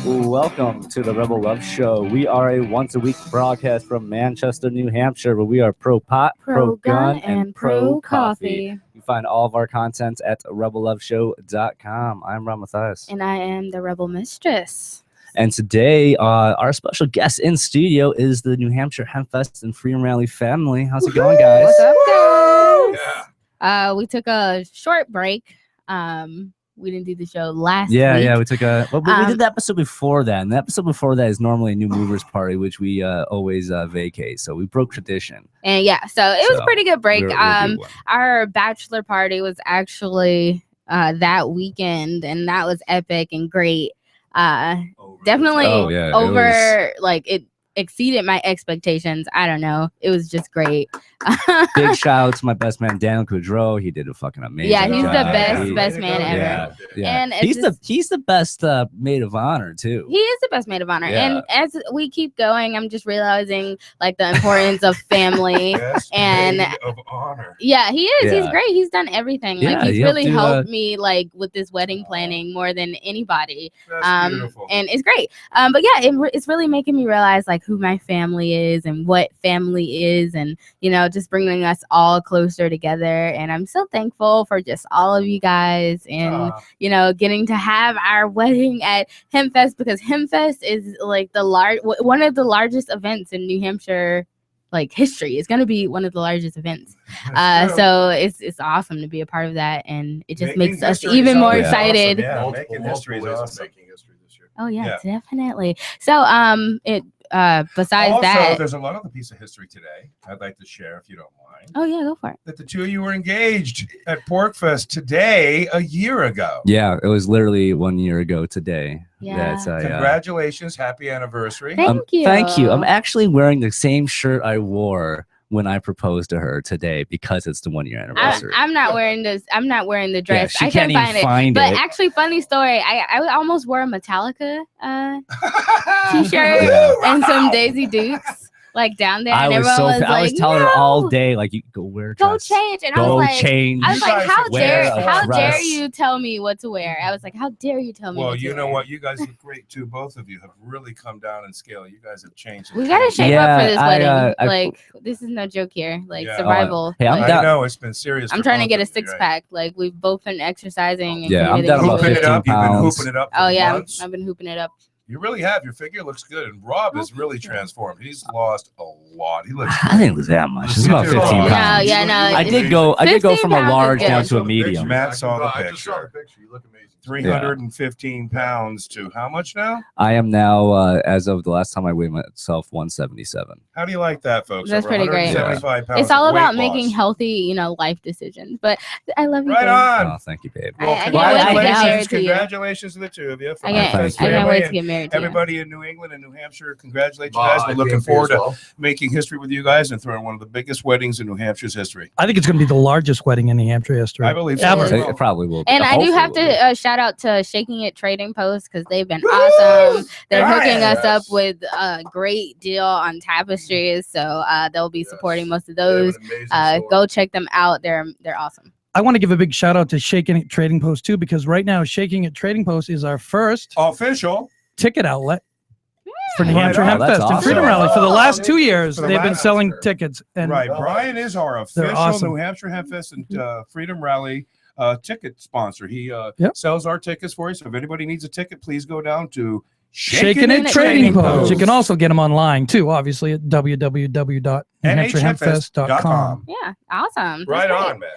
Welcome to the Rebel Love Show. We are a once-a-week broadcast from Manchester, New Hampshire, where we are pro-pot, pro-gun, and pro-coffee. You find all of our content at rebelloveshow.com. I'm Rob Mathias. And I am the Rebel Mistress. And today, our special guest in studio is the New Hampshire Hempfest and Freedom Rally family. How's it going, guys? What's up, guys? Yeah. We took a short break. We didn't do the show last week. Yeah, we took a... Well, we did the episode before that, and the episode before that is normally a New Movers Party, which we always vacate, so we broke tradition. And yeah, so it was a pretty good break. Our bachelor party was actually that weekend, and that was epic and great. Definitely it exceeded my expectations. I don't know. It was just great. Big shout out to my best man, Daniel Kudrow. He did a fucking amazing job. Yeah, he's the best man ever. Yeah. And he's the best maid of honor too. He is the best maid of honor. Yeah. And as we keep going, I'm just realizing like the importance of family and maid of honor. Yeah, he is. Yeah. He's great. He's done everything. Yeah, like he's really helped me like with this wedding planning more than anybody. That's beautiful. And it's great. But yeah, it's really making me realize like who my family is and what family is, and you know, just bringing us all closer together. And I'm so thankful for just all of you guys, and you know, getting to have our wedding at Hempfest, because Hempfest is like one of the largest events in New Hampshire like history. It's going to be one of the largest events. So it's awesome to be a part of that, and it just makes us even more excited. Awesome. Yeah, making history is awesome. Making history this year. Oh yeah, definitely. So besides also, that, there's a lot of the piece of history today I'd like to share, if you don't mind. Oh yeah, go for it. That the two of you were engaged at PorkFest today a year ago. Yeah, it was literally 1 year ago today. Yeah. Congratulations, happy anniversary. Thank you. Thank you. I'm actually wearing the same shirt I wore when I proposed to her today, because it's the 1 year anniversary. I'm not wearing this. I'm not wearing the dress. Yeah, she can't even find it. But actually, funny story. I almost wore a Metallica t-shirt and some Daisy Dukes like down there. I was telling her all day, like, you go wear a dress. Go change. And I was like, how dare you tell me what to wear? I was like, how dare you tell me? Well, you know what? You guys look great too. Both of you have really come down in scale. You guys have changed. We gotta shape up for this wedding. This is no joke here. Like survival. Hey, I know it's been serious. I'm trying to get a 6-pack. Like we've both been exercising. And I'm down about 15 pounds. You've been hooping it up. Oh yeah, I've been hooping it up. You really have. Your figure looks good, and Rob is really transformed. He's lost a lot. He looks. I didn't lose that much. It's about 15 pounds. No. I did go from a large down to a medium. Matt saw the picture. I just saw the picture. You look amazing. 315 pounds to how much now? I am now, as of the last time I weighed myself, 177. How do you like that, folks? That's pretty great. Pounds it's all about making healthy, life decisions. But I love you. Right on. Oh, thank you, babe. Congratulations to the two of you. I can't wait to get married to you. Everybody in New England and New Hampshire, congratulate you guys. We're looking forward to making history with you guys and throwing one of the biggest weddings in New Hampshire's history. I think it's going to be the largest wedding in New Hampshire history. I believe so. It probably will be. And I do have to shout out to Shaking It Trading Post, because they've been awesome. They're hooking us up with a great deal on tapestries, so they'll be supporting most of those. Go check them out. They're awesome. I want to give a big shout out to Shaking It Trading Post too, because right now Shaking It Trading Post is our first official ticket outlet for New Hampshire Hempfest and Freedom Rally. For the last 2 years, they've been selling tickets. And Brian is our official New Hampshire Hempfest and Freedom Rally ticket sponsor. He sells our tickets for us. So if anybody needs a ticket, please go down to Shaking It Trading Post. You can also get them online too, obviously, at www.nhhempfest.com. Yeah, awesome. Right on, man.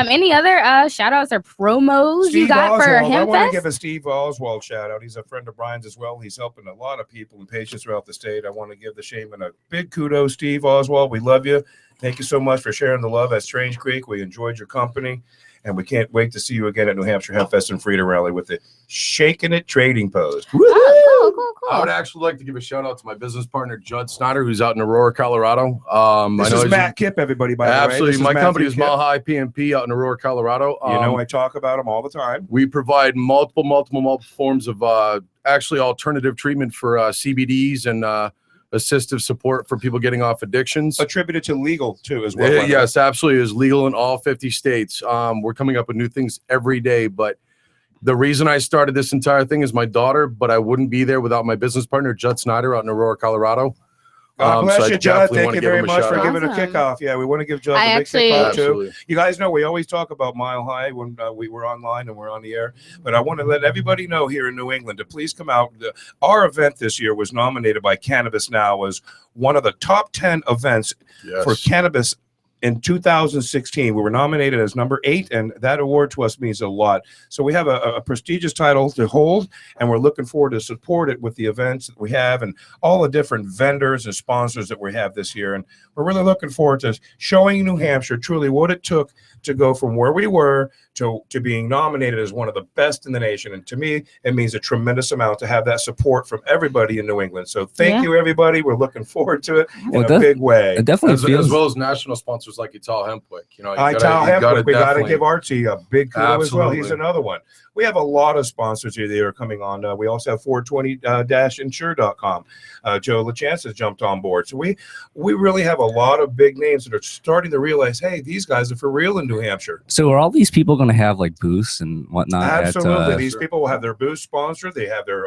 Any other shout outs or promos you got for Hempfest? I want to give a Steve Oswald shout out. He's a friend of Brian's as well. He's helping a lot of people and patients throughout the state. I want to give the Shaman a big kudos, Steve Oswald. We love you. Thank you so much for sharing the love at Strange Creek. We enjoyed your company. And we can't wait to see you again at New Hampshire Hempfest and Freedom Rally with the Shaking It Trading Post. Oh, cool. I would actually like to give a shout out to my business partner, Judd Snyder, who's out in Aurora, Colorado. This is Matt Kipp, everybody, by the way. Absolutely. My company is Mile High PMP out in Aurora, Colorado. I talk about them all the time. We provide multiple forms of actually alternative treatment for CBDs and assistive support for people getting off addictions. Attributed to legal too as well. Yes, absolutely. It is legal in all 50 states. We're coming up with new things every day, but The reason I started this entire thing is my daughter, but I wouldn't be there without my business partner, Judd Snyder, out in Aurora, Colorado. God bless so you, I Judd. definitely Thank wanna you give very him a much for shout-out. giving a Awesome. kickoff. Yeah, we want to give Judd I a big actually- kickoff too. Absolutely. You guys know we always talk about Mile High when we were online and we're on the air, but I want to let everybody know here in New England to please come out. Our event this year was nominated by Cannabis Now as one of the top 10 events for cannabis in 2016. We were nominated as number 8, and that award to us means a lot. So we have a prestigious title to hold, and we're looking forward to support it with the events that we have and all the different vendors and sponsors that we have this year. And we're really looking forward to showing New Hampshire truly what it took to go from where we were to being nominated as one of the best in the nation. And to me, it means a tremendous amount to have that support from everybody in New England. So thank you, everybody. We're looking forward to it in a big way. It definitely feels, as well as national sponsors like Ital Hempwick. You know, Ital Hempwick, we got to definitely give Archie a big kudo as well. He's Absolutely. another one. We have a lot of sponsors here that are coming on. We also have 420-insure.com. Joe LaChance has jumped on board. So we really have a lot of big names that are starting to realize, hey, these guys are for real in New Hampshire. so are all these people going to have like booths and whatnot? Absolutely. At, These people will have their booth sponsored. They have their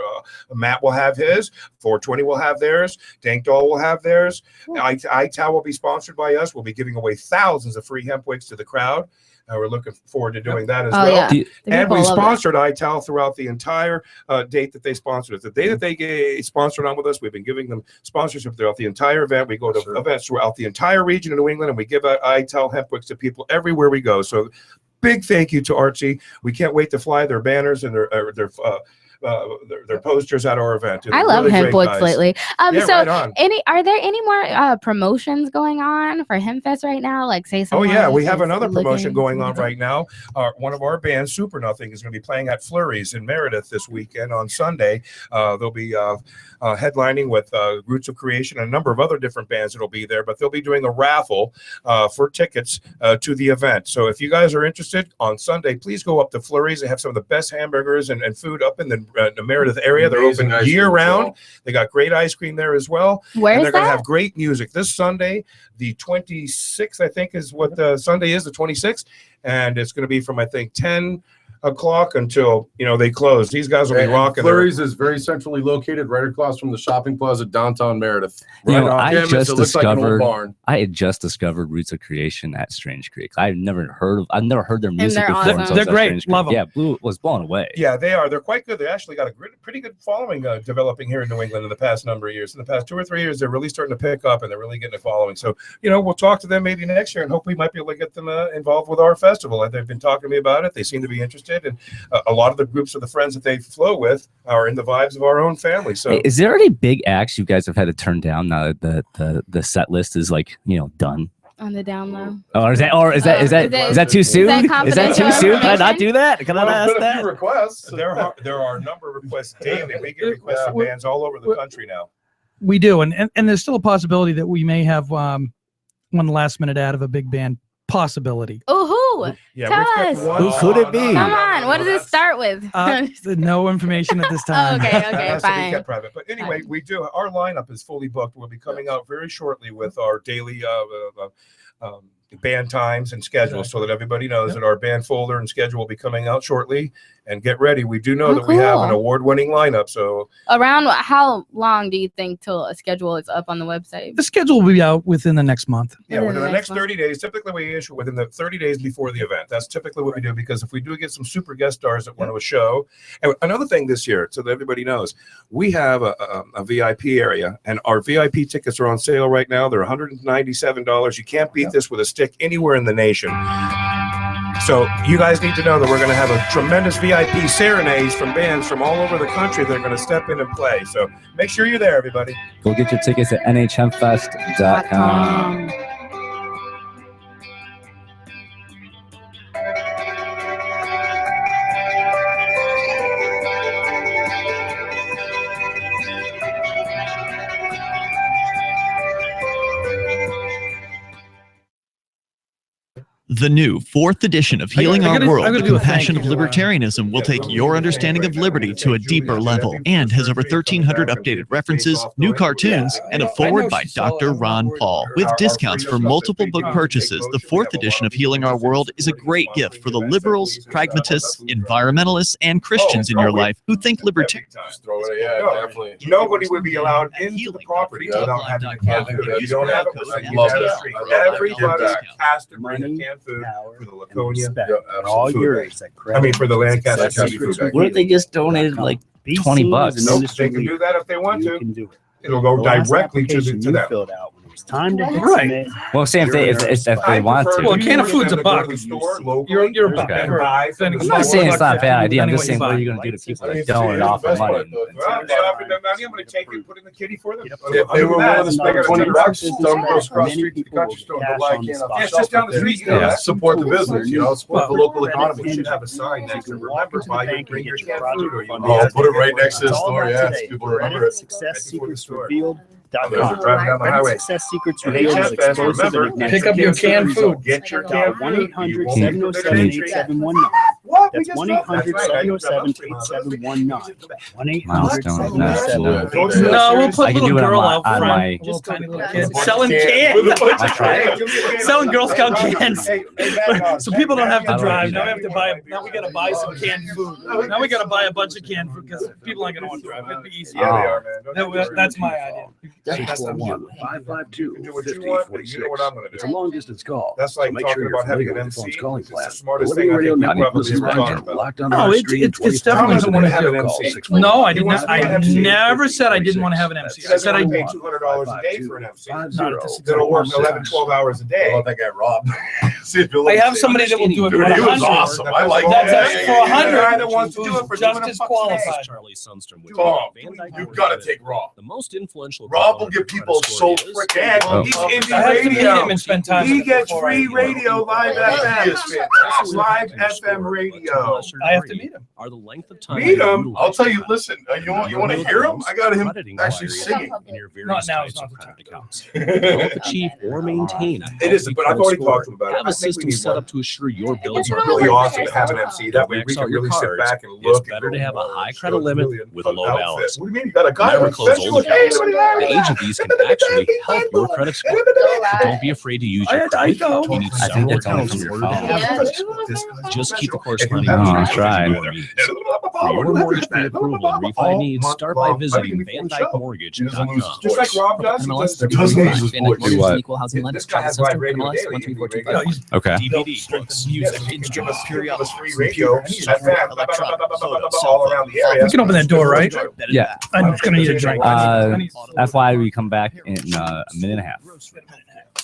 Matt will have his, 420 will have theirs, Dankdoll will have theirs. Ital will be sponsored by us. We'll be giving away thousands of free hemp wicks to the crowd. We're looking forward to doing that as well. Yeah. And we sponsored Ital throughout the entire date that they sponsored us. The day that they get sponsored on with us, we've been giving them sponsorship throughout the entire event. We go to events throughout the entire region of New England, and we give out Ital hemp wicks to people everywhere we go. So big thank you to Archie. We can't wait to fly their banners and their posters at our event. I love hemp wicks lately. Yeah, So right on. are there any more promotions going on for Hempfest right now? Like say Oh someone yeah, we have is another promotion looking- going on right now. One of our bands, Super Nothing, is going to be playing at Flurry's in Meredith this weekend on Sunday. They'll be headlining with Roots of Creation and a number of other different bands that'll be there. But they'll be doing a raffle for tickets to the event. So if you guys are interested on Sunday, please go up to Flurry's. They have some of the best hamburgers and food up in the Meredith area. They're Amazing open ice cream year as round. well. They got great ice cream there as well. Where and is they're going to that? have great music this Sunday. The 26th, I think, is what Sunday is, the 26th. And it's going to be from, I think, 10 o'clock until, they close. These guys will be rocking. Flurry's is very centrally located, right across from the shopping plaza downtown Meredith. You know, on I campus. just It looks like an old discovered- barn. I had just discovered Roots of Creation at Strange Creek. I've never heard their music they're before. awesome. until I They're was at great. Strange Creek. Love 'em. Yeah, Blue was blown away. Yeah, they are. They're quite good. They actually got a pretty good following developing here in New England in the past number of years. In the past 2 or 3 years, they're really starting to pick up and they're really getting a following. So, we'll talk to them maybe next year and hope we might be able to get them involved with our festival. They've been talking to me about it. They seem to be interested. And a lot of the groups of the friends that they flow with are in the vibes of our own family. So Hey, is there any big acts you guys have had to turn down now that the set list is done? On the down low. Is that too soon? Is that too soon? Can I not do that? Can I not ask There's been a that? few requests. there are a number of requests daily. We get requests from bands all over the country now. We do, and there's still a possibility that we may have one last minute ad of a big band possibility. Oh, who? Yeah, Tell we expect us. one- Who could it be? Come on. What does it start with? No information at this time. Okay, That has to be fine. kept private. But anyway, we do. Our lineup is fully booked. We'll be coming out very shortly with our daily band times and schedules, so that everybody knows that our band folder and schedule will be coming out shortly. And get ready. We do know that we have an cool. award-winning lineup. So Around how long do you think till a schedule is up on the website? The schedule will be out within the next month. yeah, within the next month. 30 days, typically we issue within the 30 days before the event. That's typically what we do, because if we do get some super guest stars that want to show. And another thing this year, so that everybody knows, we have a VIP area, and our VIP tickets are on sale right now. They're $197. You can't beat this with a stick anywhere in the nation. So you guys need to know that we're going to have a tremendous VIP serenades from bands from all over the country that are going to step in and play. So make sure you're there, everybody. Go get your tickets at NHHempfest.com. The new 4th edition of Healing I Our gotta- I World, gotta the do a compassion thank of you. libertarianism will take your understanding of liberty to a deeper level and has over 1,300 updated references, new cartoons, and a foreword by Dr. Ron Paul. With discounts for multiple book purchases, the 4th edition of Healing Our World is a great gift for the liberals, pragmatists, environmentalists, and Christians in your life who think libertarian. Definitely. Nobody would be allowed into the property without having a canned food. If you don't have it, everybody has to bring a canned food for the Laconia. all yours. I mean, for the Lancaster seafood. What if they just donated like $20? Nope, they can do that if they want You to. can do it. It'll go The last directly to application you them. filled out when it was time to hit Right. submit. Well, say if they want to. Well, a can of food's a buck. You're a buck. Okay. Right. I'm not saying it's not a bad idea. I'm just saying, what are you going to do to people that don't offer money? I'm going to take it, put it in the kitty for them. If they were willing to spend $20, don't go across the Many street to the people country store and buy a can of Yeah, it's just down the street. Yeah. Support the business, support the local economy. We should have a sign next to remember buy your bring your canned food or you. Oh, put it right next to the store, yeah, so people remember it. Success Secrets Those are Revealed.com. driving down the highway. Success Secrets NH Revealed is Hempfest, explosive and remember, ignites pick up your canned food. Get your canned food. 1-800-707-8719. What? That's 1-800-707-8719. 1-800-707-8719. No, we'll put I can little do it girl on out my- on front. my- Little tiny little kid selling cans. Selling Girl Scout cans. So people don't have to drive. Now we have to buy. Now we gotta buy some canned food. Now we gotta buy a bunch of canned food because people aren't gonna want to drive. It'd be easy. Yeah, they are, man. That's my idea. 641-552-5046. You know what I'm going to It's a do. long distance call. That's like So make talking sure you're about having familiar an with the MC. phone's calling It's plan. the smartest Living thing I Radio think we Network probably listens ever right talked here, about. locked on No, our it's street, it's 24/7. definitely doesn't want to have an Call MC. 641. No, I did He wants not. to be I an MC. never said I didn't want to have an MC. I Says said I I pay did. $200 a day for an MC. Not at this That'll work 11, 12 hours a I day. love that guy Rob. I have somebody that will do it for Dude, he was 100. awesome. I like That's that. it, for 100. The guy that wants to do it for Just 200 as bucks a day. qualified. Charlie Sundstrom with Tom, Van Dyke you gotta Morgan, take Rob. the most influential. Rob will proponent get of people credit so scoring is- freaking. Oh. He's I have indie to meet him radio. and spend time. He with him gets before I- free radio, live FM. Live FM radio. I have to meet him. Are the length of time Meet you him. utilize I'll tell you, that listen, you want to hear him? I got him credit actually inquiries singing. in your Not various now, it's types not of the time. credit accounts. Don't achieve or maintain a It is, healthy but I've credit already score. talked to him about it. Have I a think we system need set one. up to assure your bills It's are really paid. awesome to have an MC. That way we Max can out your really sit cards. back and It's look. better and to have a go, high show credit limit million with a low outfit. balance. What do you mean? You got a guy Never with close special older occasion? The age of these can actually help your credit score. Don't be afraid to use your I credit. know. You need I think several it's only accounts from in your order to phone. have credit. Just keep the corresponding Oh, information tried. to your needs. For your mortgage pre-approval and refi needs, start by visiting VanDykeMortgage.com. Just like Rob does. MLS He does doesn't use his Van Dyke voice. Mortgage what? and Equal Housing Lender. This guy has live radio MLS daily. 13425. Yeah, he's- Okay. DVD, books, music, instruments, periodicals, free radio. computers, FM, electronics, photos, all around the area. You can open that door, right? Yeah. I'm just gonna need a drink. That's why we come back in a minute and a half.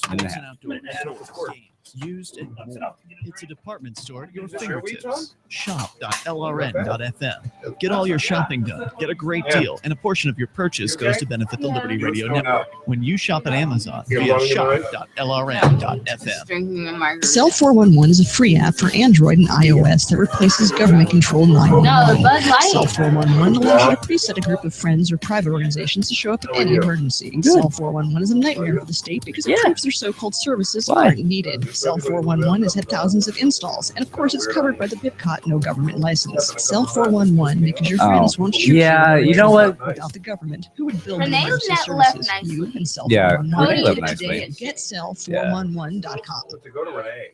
Minute and a half. Used and more. It's a department store at your fingertips. Shop.lrn.fm. Get all your shopping done. Get a great deal, and a portion of your purchase goes to benefit the Liberty Radio Network. When you shop at Amazon via shop.lrn.fm. Drinking a margarita. Cell 411 is a free app for Android and iOS that replaces government-controlled 911. No, the Bud Light. Cell 411 allows you to preset a group of friends or private organizations to show up in any emergency. Cell 411 is a nightmare for the state because it proves their so-called services aren't needed. Cell 411 has had thousands of installs, and of course it's covered by the BIPCOT no government license. Cell 411 because your friends won't shoot Yeah, you know what? Without the government, who would build Renee's emergency net left services? nicely. You and Cell Yeah, 411. Renee left Get it today nicely. at getcell411.com. To go to Renee.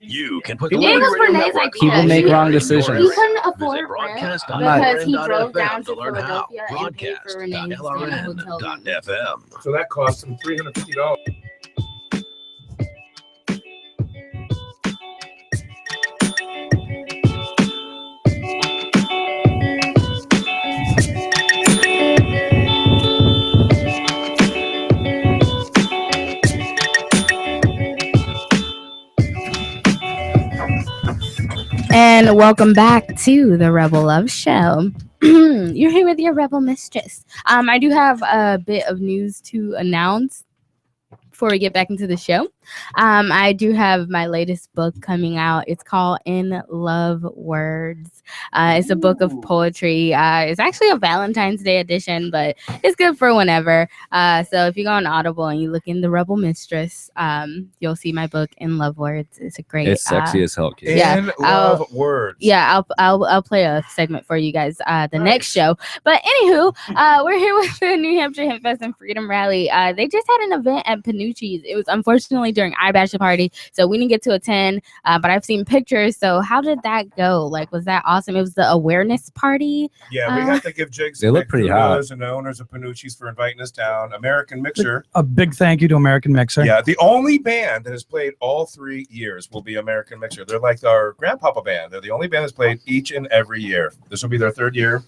You can put the It was Liberty Radio Renee's Network. idea. People make wrong He decisions. couldn't afford rent broadcast I'm not- because he drove down to learn how. Philadelphia and paid for Renee's hotel room. Broadcast.lrn.fm. So that cost him $350. And welcome back to the Rebel Love Show. You're here with your Rebel Mistress. I do have a bit of news to announce before we get back into the show. I do have my latest book coming out. It's called In Love Words. It's a book of poetry. It's actually a Valentine's Day edition, but it's good for whenever. So if you go on Audible and you look in the Rebel Mistress, you'll see my book In Love Words. It's a great. It's sexy as hell. Kid. In Love Words. Yeah, I'll play a segment for you guys the next show. But anywho, we're here with the New Hampshire Hempfest and Freedom Rally. They just had an event at Panucci's. It was unfortunately during our bachelor party, so we didn't get to attend. But I've seen pictures. So how did that go? Like, was that awesome? It was the awareness party. Yeah, we have to give Jigs. They look pretty hot. And the owners of Panucci's for inviting us down. American Mixer. A big thank you to American Mixer. Yeah, the only band that has played all 3 years will be American Mixer. They're like our Grandpapa band. They're the only band that's played each and every year. This will be their 3rd year.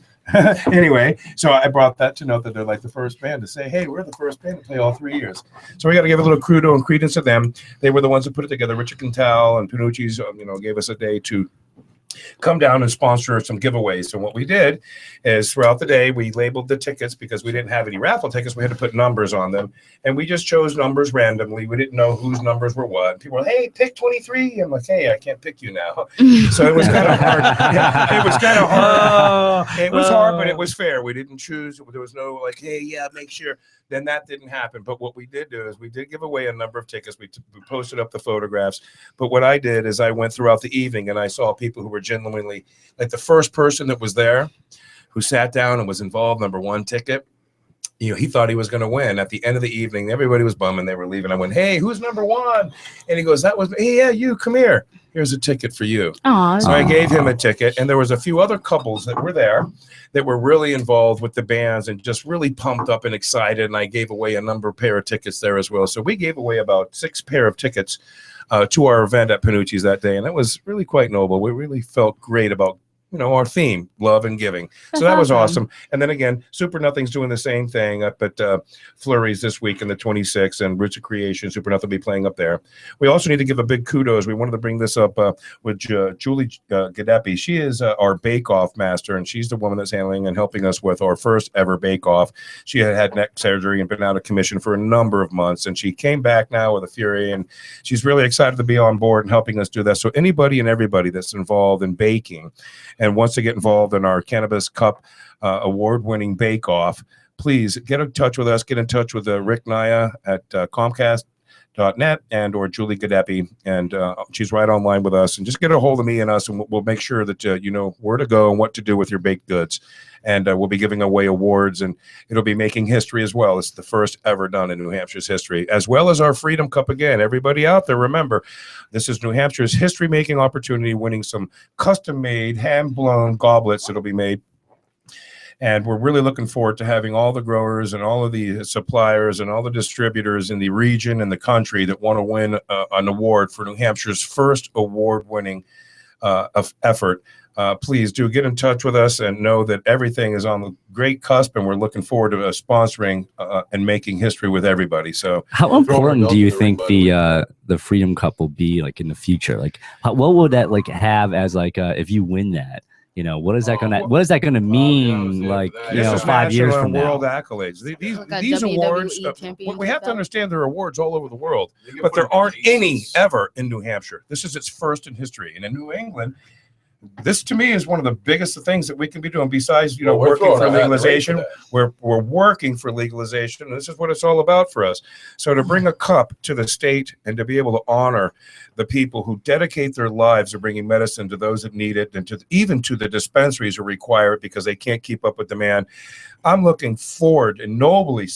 Anyway, so I brought that to note that they're like the first band to say, hey, we're the first band to play all 3 years. So we got to give a little kudo and credence to them. They were the ones that put it together. Richard Quintal and Panucci's, gave us a day to come down and sponsor some giveaways. So what we did is throughout the day, we labeled the tickets because we didn't have any raffle tickets. We had to put numbers on them. And we just chose numbers randomly. We didn't know whose numbers were what. People were, hey, pick 23. I'm like, hey, I can't pick you now. So it was kind of hard. Yeah, it was kind of hard. It was hard, but it was fair. We didn't choose. There was no like, hey, yeah, make sure. Then that didn't happen. But what we did do is we did give away a number of tickets. We posted up the photographs. But what I did is I went throughout the evening and I saw people who were genuinely, like the first person that was there who sat down and was involved, number 1 ticket, he thought he was going to win. At the end of the evening, everybody was bumming. They were leaving. I went, hey, who's number 1? And he goes, that was me. Hey, yeah, you, come here. Here's a ticket for you. Aww. So I gave him a ticket, and there was a few other couples that were there that were really involved with the bands and just really pumped up and excited, and I gave away a number of pair of tickets there as well. So we gave away about 6 pair of tickets to our event at Panucci's that day, and it was really quite noble. We really felt great about our theme, love and giving. So that was awesome. And then again, Super Nothing's doing the same thing up at Flurry's this week in the 26th, and Roots of Creation, Super Nothing will be playing up there. We also need to give a big kudos. We wanted to bring this up with Julie Gadepi. She is our bake-off master, and she's the woman that's handling and helping us with our first ever bake-off. She had neck surgery and been out of commission for a number of months, and she came back now with a fury, and she's really excited to be on board and helping us do that. So anybody and everybody that's involved in baking and wants to get involved in our Cannabis Cup award-winning bake-off, please get in touch with us. Get in touch with Rick Naya at Comcast.net and or Julie Gadepi, and she's right online with us. And just get a hold of me and us, and we'll make sure that you know where to go and what to do with your baked goods. And we'll be giving away awards, and it'll be making history as well. It's the first ever done in New Hampshire's history, as well as our Freedom Cup again. Everybody out there, remember, this is New Hampshire's history-making opportunity, winning some custom-made, hand-blown goblets that'll be made. And we're really looking forward to having all the growers and all of the suppliers and all the distributors in the region and the country that want to win an award for New Hampshire's first award-winning effort. Please do get in touch with us and know that everything is on the great cusp, and we're looking forward to sponsoring and making history with everybody. So how important do you think the Freedom Cup will be like in the future? Like what would that like have as like if you win that? You know, what is that gonna mean? Like, you know, 5 years from now. World accolades. These awards, we have to understand there are awards all over the world, but there aren't any ever in New Hampshire. This is its first in history, and in New England, this to me is one of the biggest things that we can be doing. Besides, you know, working for legalization, we're working for legalization, and this is what it's all about for us. So to bring a cup to the state and to be able to honor the people who dedicate their lives to bringing medicine to those that need it, and to even to the dispensaries who require it because they can't keep up with demand. I'm looking forward and nobly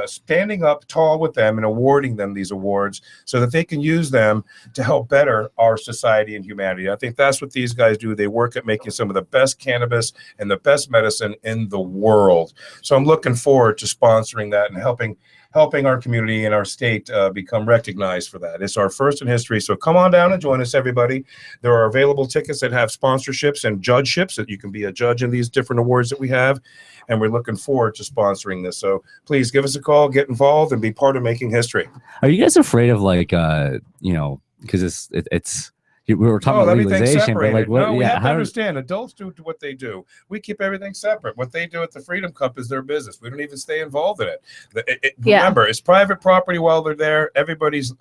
standing up tall with them and awarding them these awards so that they can use them to help better our society and humanity. I think that's what these guys do. They work at making some of the best cannabis and the best medicine in the world. So I'm looking forward to sponsoring that and helping our community and our state become recognized for that. It's our first in history. So come on down and join us, everybody. There are available tickets that have sponsorships and judgeships that you can be a judge in these different awards that we have. And we're looking forward to sponsoring this. So please give us a call, get involved, and be part of making history. Are you guys afraid of like, you know, because it's we were talking about legalization, but like, what? No, we have to understand. Adults do what they do. We keep everything separate. What they do at the Freedom Cup is their business. We don't even stay involved in it. Remember, it's private property while they're there. Everybody's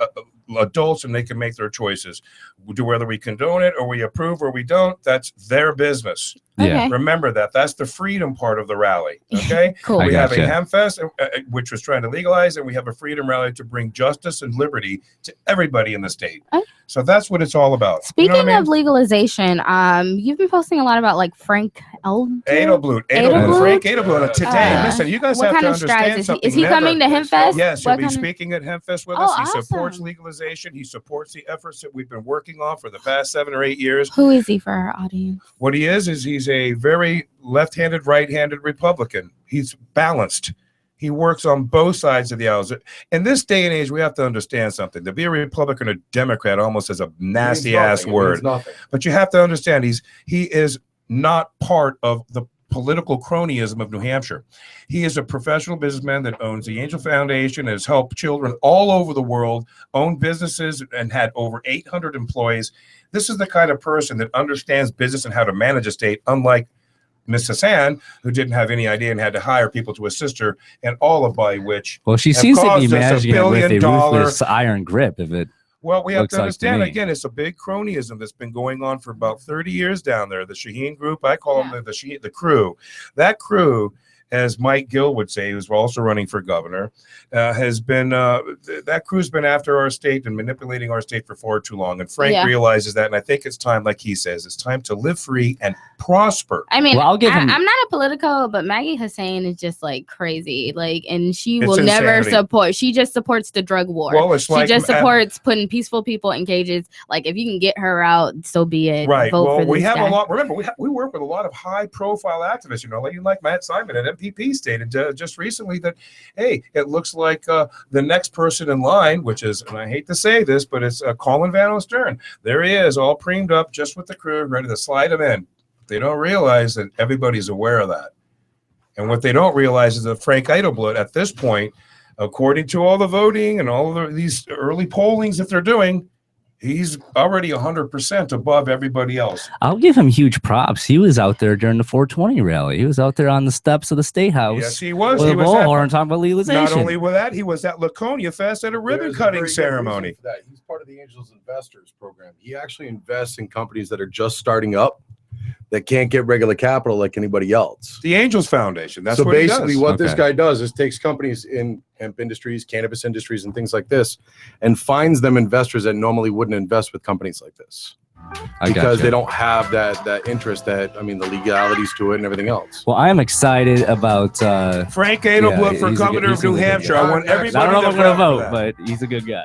adults and they can make their choices. Whether we condone it or we approve or we don't, that's their business. Okay. Remember that. That's the freedom part of the rally. Okay. Cool. We have a gotcha. Hempfest, which was trying to legalize, and we have a freedom rally to bring justice and liberty to everybody in the state. Okay. So that's what it's all about. Speaking You know what I mean? of legalization, you've been posting a lot about like Frank Edlblut. Edlblut? Frank Edlblut. Today, listen, you guys what have kind to of strides understand is he? something. Is he coming to Hempfest? Yes, he'll What be kind of- speaking at Hempfest with Oh, us. He supports awesome. legalization. He supports the efforts that we've been working on for the past 7 or 8 years. Who is he for our audience? What he is he's a very left-handed, right-handed Republican. He's balanced. He works on both sides of the aisle. In this day and age, we have to understand something. To be a Republican or Democrat almost is a nasty-ass word. But you have to understand he is not part of the political cronyism of New Hampshire. He is a professional businessman that owns the Angel Foundation, has helped children all over the world, own businesses, and had over 800 employees. This is the kind of person that understands business and how to manage a state, unlike Miss Hassan, who didn't have any idea and had to hire people to assist her, and all of by which. Well, she have seems to be caused us managing it with a $1 billion ruthless iron grip. If it Well, we have looks to like to understand, me. again, it's a big cronyism that's been going on for about 30 years down there. The Shaheen group, I call them the crew. That crew, as Mike Gill would say, who's also running for governor, has been, that crew's been after our state and manipulating our state for far too long. And Frank realizes that, and I think it's time, like he says, it's time to live free and prosper. I mean, Well, I'll give him- I'm not a politico, but Maggie Hussein is just like crazy. Like, and she It's will never insanity. support. She just supports the drug war. Well, it's she like- just supports putting peaceful people in cages. Like, if you can get her out, so be it. Right. Vote Well, for we this have guy. a lot. Remember, we work with a lot of high-profile activists. You know, like Matt Simon at MPP stated just recently that, hey, it looks like the next person in line, which is, and I hate to say this, but it's Colin Van Ostern. There he is, all premed up, just with the crew, ready to slide him in. They don't realize that everybody's aware of that. And what they don't realize is that Frank Edlblut, at this point, according to all the voting and all of these early pollings that they're doing, he's already 100% above everybody else. I'll give him huge props. He was out there during the 420 rally. He was out there on the steps of the State House. Yes, he was. With He a was bullhorn talking about legalization. not only with that, he was at Laconia Fest at a ribbon cutting ceremony. He's part of the Angels Investors program. He actually invests in companies that are just starting up that can't get regular capital like anybody else. The Angels Foundation. That's so what he basically does. what this guy does is takes companies in hemp industries, cannabis industries, and things like this, and finds them investors that normally wouldn't invest with companies like this. Because gotcha. they don't have that interest that, I mean, the legalities to it and everything else. Well, I'm excited about Frank Edlblut for he's a governor good- of New he's a good Hampshire. guy. I want everybody I don't know if I'm going to vote vote, for but he's a good guy.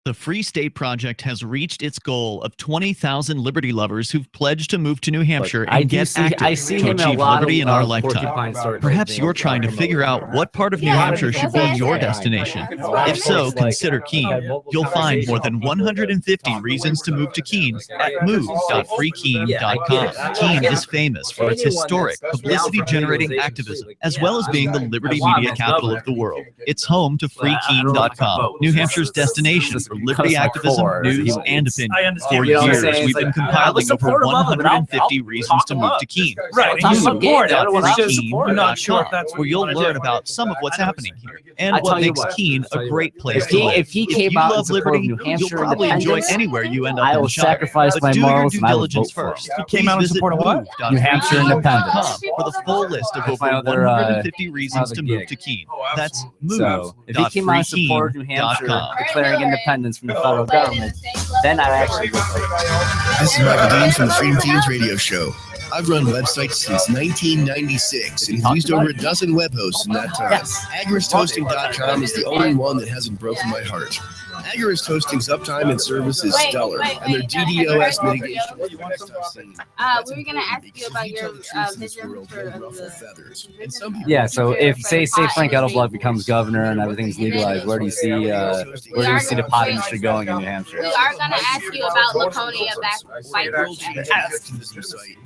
The Free State Project has reached its goal of 20,000 liberty lovers who've pledged to move to New Hampshire I and do get see- active I see to him in a achieve lot liberty of, in our Porcupine lifetime. Store Perhaps things you're being trying to figure out what part of New Yeah, Hampshire should be that's your right. destination. If so, consider Keene. You'll find more than 150 reasons to move to Keene at move.freekeene.com. Keene is famous for its historic, publicity-generating activism, as well as being the liberty media capital of the world. It's home to freekeene.com, New Hampshire's destination for liberty activism, news, and opinion. I understand. For You know what I'm years, saying? we've It's been like, compiling over supportive of it, but I'll 150 reasons to move to Keene. Right. Move. Support it. I don't want to just support it. I'm not Freekeene.com, sure if that's what where you'll you wanna learn do. about some of what's happening here and I what tell you makes what, Keene a great place to live. If he came you out in love support of liberty, New Hampshire you'll probably enjoy independence, anywhere you end up I in will the shop. sacrifice But my do your morals due and I will diligence vote for first. him. He came out in support of what? New Hampshire independence. For the full list of over My other, 150 reasons other to move gig. to Keene. That's So if he came out in support of New Hampshire move.freekeene.com. declaring independence from the federal government, then I actually would vote. This is Michael Dean from the Freedom Teens Radio Show. I've run websites since 1996 and have used over a dozen web hosts in that time. AgristHosting.com is the only one that hasn't broken my heart. Agorist Hosting's uptime and service is stellar, and their DDoS mitigation. We were gonna ask you about your vision for Yeah, so if say Frank Edlblut becomes governor and everything's legalized, where do you see the pot industry going in New Hampshire? We are gonna ask you about Laconia back.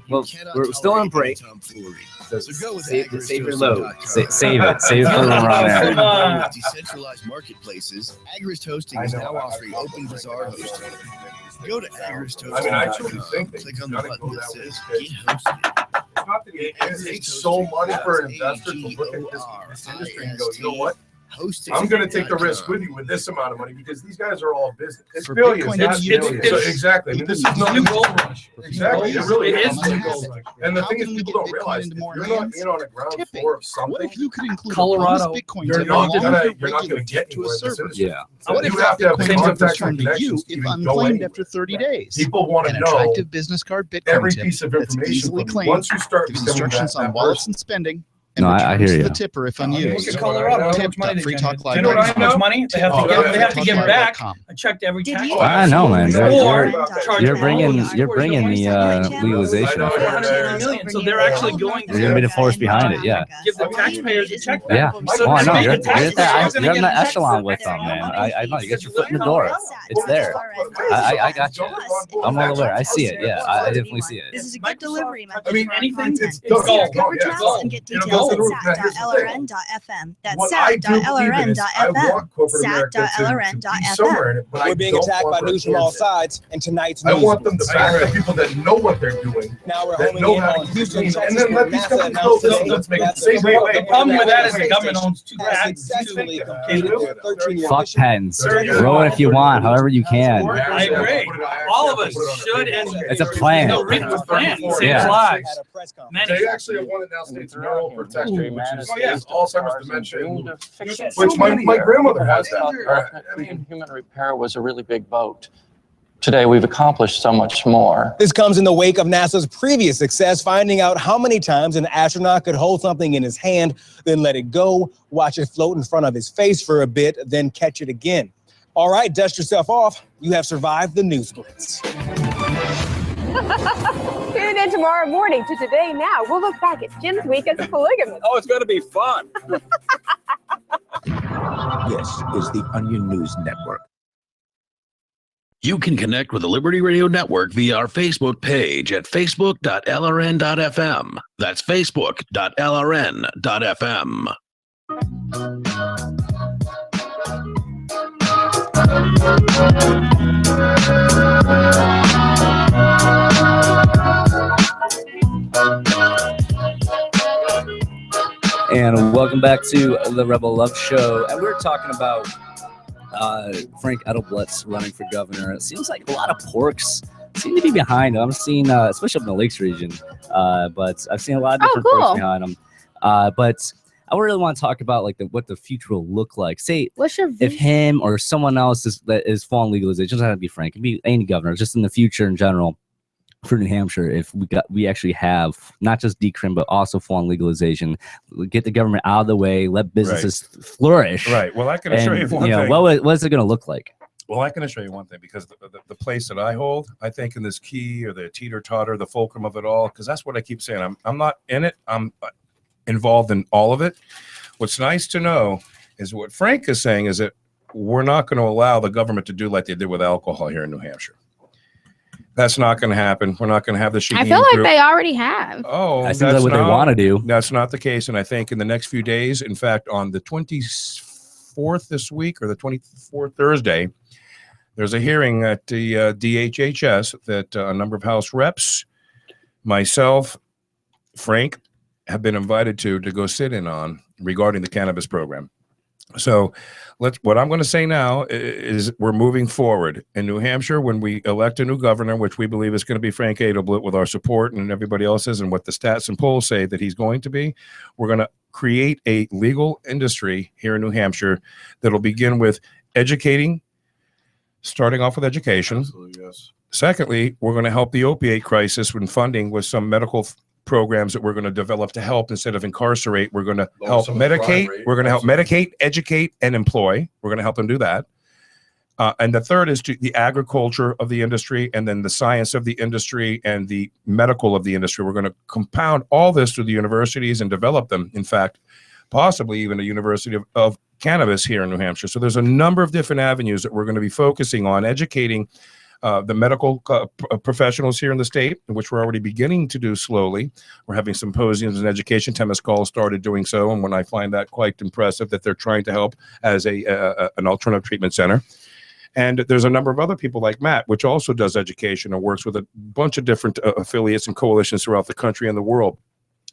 Well, we're still on break. Save your load. Save it for when we're on air. Decentralized marketplaces, Agorist Hosting is now offering open bazaar hosting. Go to agorist.com, click on the button that says Get Hosted. It takes so much for investors to look at this industry and go, you know what? I'm going to take the risk with you with this amount of money because these guys are all business. It's billions, not millions. So exactly. I mean, this is not a gold rush. Exactly. It really is a gold rush. And the thing is, people don't realize if you're not in on a ground floor of something, Colorado, you're not going to get to a server. Yeah. So you have to have contacts and connections to even go anywhere. After 30 days. People want to know business card Bitcoin every piece of information. Once you start instructions on wallets and spending. No, I hear you. The tipper if unused. Look at Colorado. Tip money free talk live. You know how much money they have to give? They have to give back. I checked every tax. I know, man. You're bringing the legalization. So they're actually going. You're gonna be the force behind it, yeah. Give the taxpayers a check. Yeah. Oh, I know. You're in that echelon with them, man. I know. You got your foot in the door. It's there. I got you. I'm well aware. I see it. Yeah, I definitely see it. This is a good delivery method. I mean, anything. It's gold. And get details at sat.lrn.fm. That's sat.lrn.fm. Sat.lrn.fm. We're being attacked by news from all sides, and tonight's news. I want them to back the people that know what they're doing. Now we're homing in on Houston, Texas, and then let these companies build this. Let's make it safe. The problem with that is the government owns two patents. Fuck patents. Grow it if you want, however you can. I agree. All of us should. And it's a plan. No, read the plan. Saves Yeah. lives. They actually have one that now states neural protection, which is Alzheimer's dementia, which my grandmother has that. I mean, human repair was a really big boat. Today, we've accomplished so much more. This comes in the wake of NASA's previous success, finding out how many times an astronaut could hold something in his hand, then let it go, watch it float in front of his face for a bit, then catch it again. All right, dust yourself off. You have survived the news blitz. Tune in tomorrow morning to Today Now. We'll look back at Jim's week as a polygamist. Oh, it's going to be fun. This is the Onion News Network. You can connect with the Liberty Radio Network via our Facebook page at facebook.lrn.fm. That's facebook.lrn.fm. And welcome back to the Rebel Love Show. And we're talking about Frank Edlblut's running for governor. It seems like a lot of porks seem to be behind him. I'm seeing, especially up in the Lakes region, but I've seen a lot of different porks behind him. But I really want to talk about like what the future will look like. Say, if him or someone else that is falling legalization, doesn't have to be Frank, it can be any governor, just in the future in general. For New Hampshire, if we actually have not just decrim but also full on legalization, get the government out of the way, let businesses flourish. Right. Well, I can assure you one thing. What is it going to look like? Well, I can assure you one thing, because the place that I hold, I think in this key or the teeter-totter, the fulcrum of it all, because that's what I keep saying. I'm not in it. I'm involved in all of it. What's nice to know is what Frank is saying is that we're not going to allow the government to do like they did with alcohol here in New Hampshire. That's not going to happen. We're not going to have the Shaheen I feel like group. they already have. Oh, I think that's what they want to do. That's not the case. And I think in the next few days, in fact, on the 24th this week or the 24th Thursday, there's a hearing at the DHHS that a number of House reps, myself, Frank, have been invited to go sit in on regarding the cannabis program. So what I'm going to say now is we're moving forward in New Hampshire. When we elect a new governor, which we believe is going to be Frank Edlblut with our support and everybody else's, and what the stats and polls say that he's going to be, we're going to create a legal industry here in New Hampshire that'll begin with educating, starting off with education. Absolutely, yes. Secondly, we're going to help the opiate crisis with funding with some medical programs that we're going to develop to help instead of incarcerate. We're going to help medicate. We're going to help medicate, educate, and employ. We're going to help them do that. And the third is to the agriculture of the industry, and then the science of the industry and the medical of the industry. We're going to compound all this through the universities and develop them. In fact, possibly even a university of cannabis here in New Hampshire. So there's a number of different avenues that we're going to be focusing on, educating the medical professionals here in the state, which we're already beginning to do slowly. We're having symposiums and education. Temescal started doing so, and when I find that quite impressive that they're trying to help as an alternative treatment center. And there's a number of other people like Matt, which also does education and works with a bunch of different affiliates and coalitions throughout the country and the world.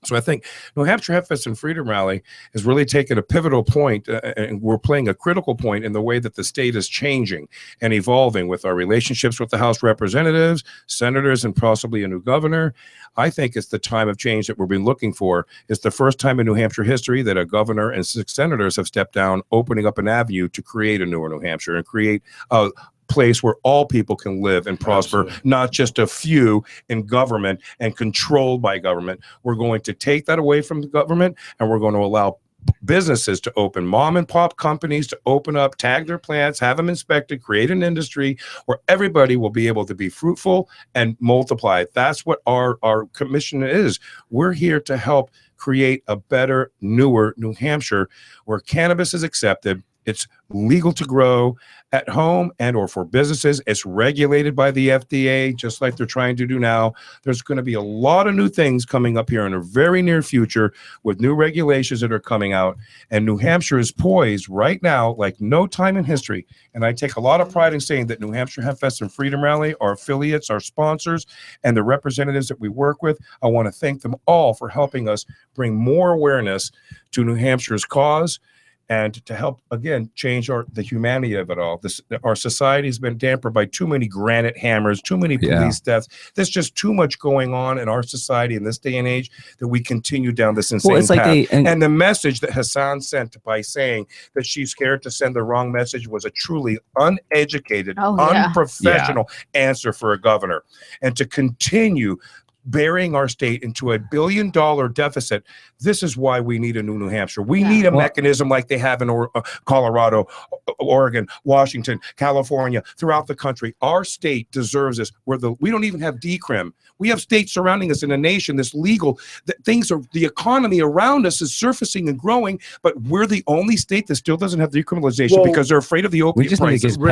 So I think New Hampshire Hempfest and Freedom Rally has really taken a pivotal point, and we're playing a critical point in the way that the state is changing and evolving with our relationships with the House representatives, senators, and possibly a new governor. I think it's the time of change that we've been looking for. It's the first time in New Hampshire history that a governor and 6 senators have stepped down, opening up an avenue to create a newer New Hampshire and create a place where all people can live and prosper. Absolutely. Not just a few in government and controlled by government. We're going to take that away from the government, and we're going to allow businesses to open, mom and pop companies to open up, tag their plants, have them inspected, create an industry where everybody will be able to be fruitful and multiply. That's what our commission is. We're here to help create a better, newer New Hampshire where cannabis is accepted. It's legal to grow at home and or for businesses. It's regulated by the FDA, just like they're trying to do now. There's going to be a lot of new things coming up here in a very near future with new regulations that are coming out. And New Hampshire is poised right now like no time in history. And I take a lot of pride in saying that New Hampshire Hempfest and Freedom Rally, our affiliates, our sponsors, and the representatives that we work with, I want to thank them all for helping us bring more awareness to New Hampshire's cause, and to help, again, change the humanity of it all. Our society has been dampened by too many granite hammers, too many police deaths. There's just too much going on in our society in this day and age that we continue down this insane path. And the message that Hassan sent by saying that she's scared to send the wrong message was a truly uneducated, unprofessional answer for a governor. And to continue burying our state into $1 billion deficit. This is why we need a new Hampshire. We need a mechanism like they have in Colorado, Oregon, Washington, California, throughout the country. Our state deserves this. We don't even have decrim. We have states surrounding us in a nation that's legal. The economy around us is surfacing and growing, but we're the only state that still doesn't have decriminalization because they're afraid of the opiate prices. We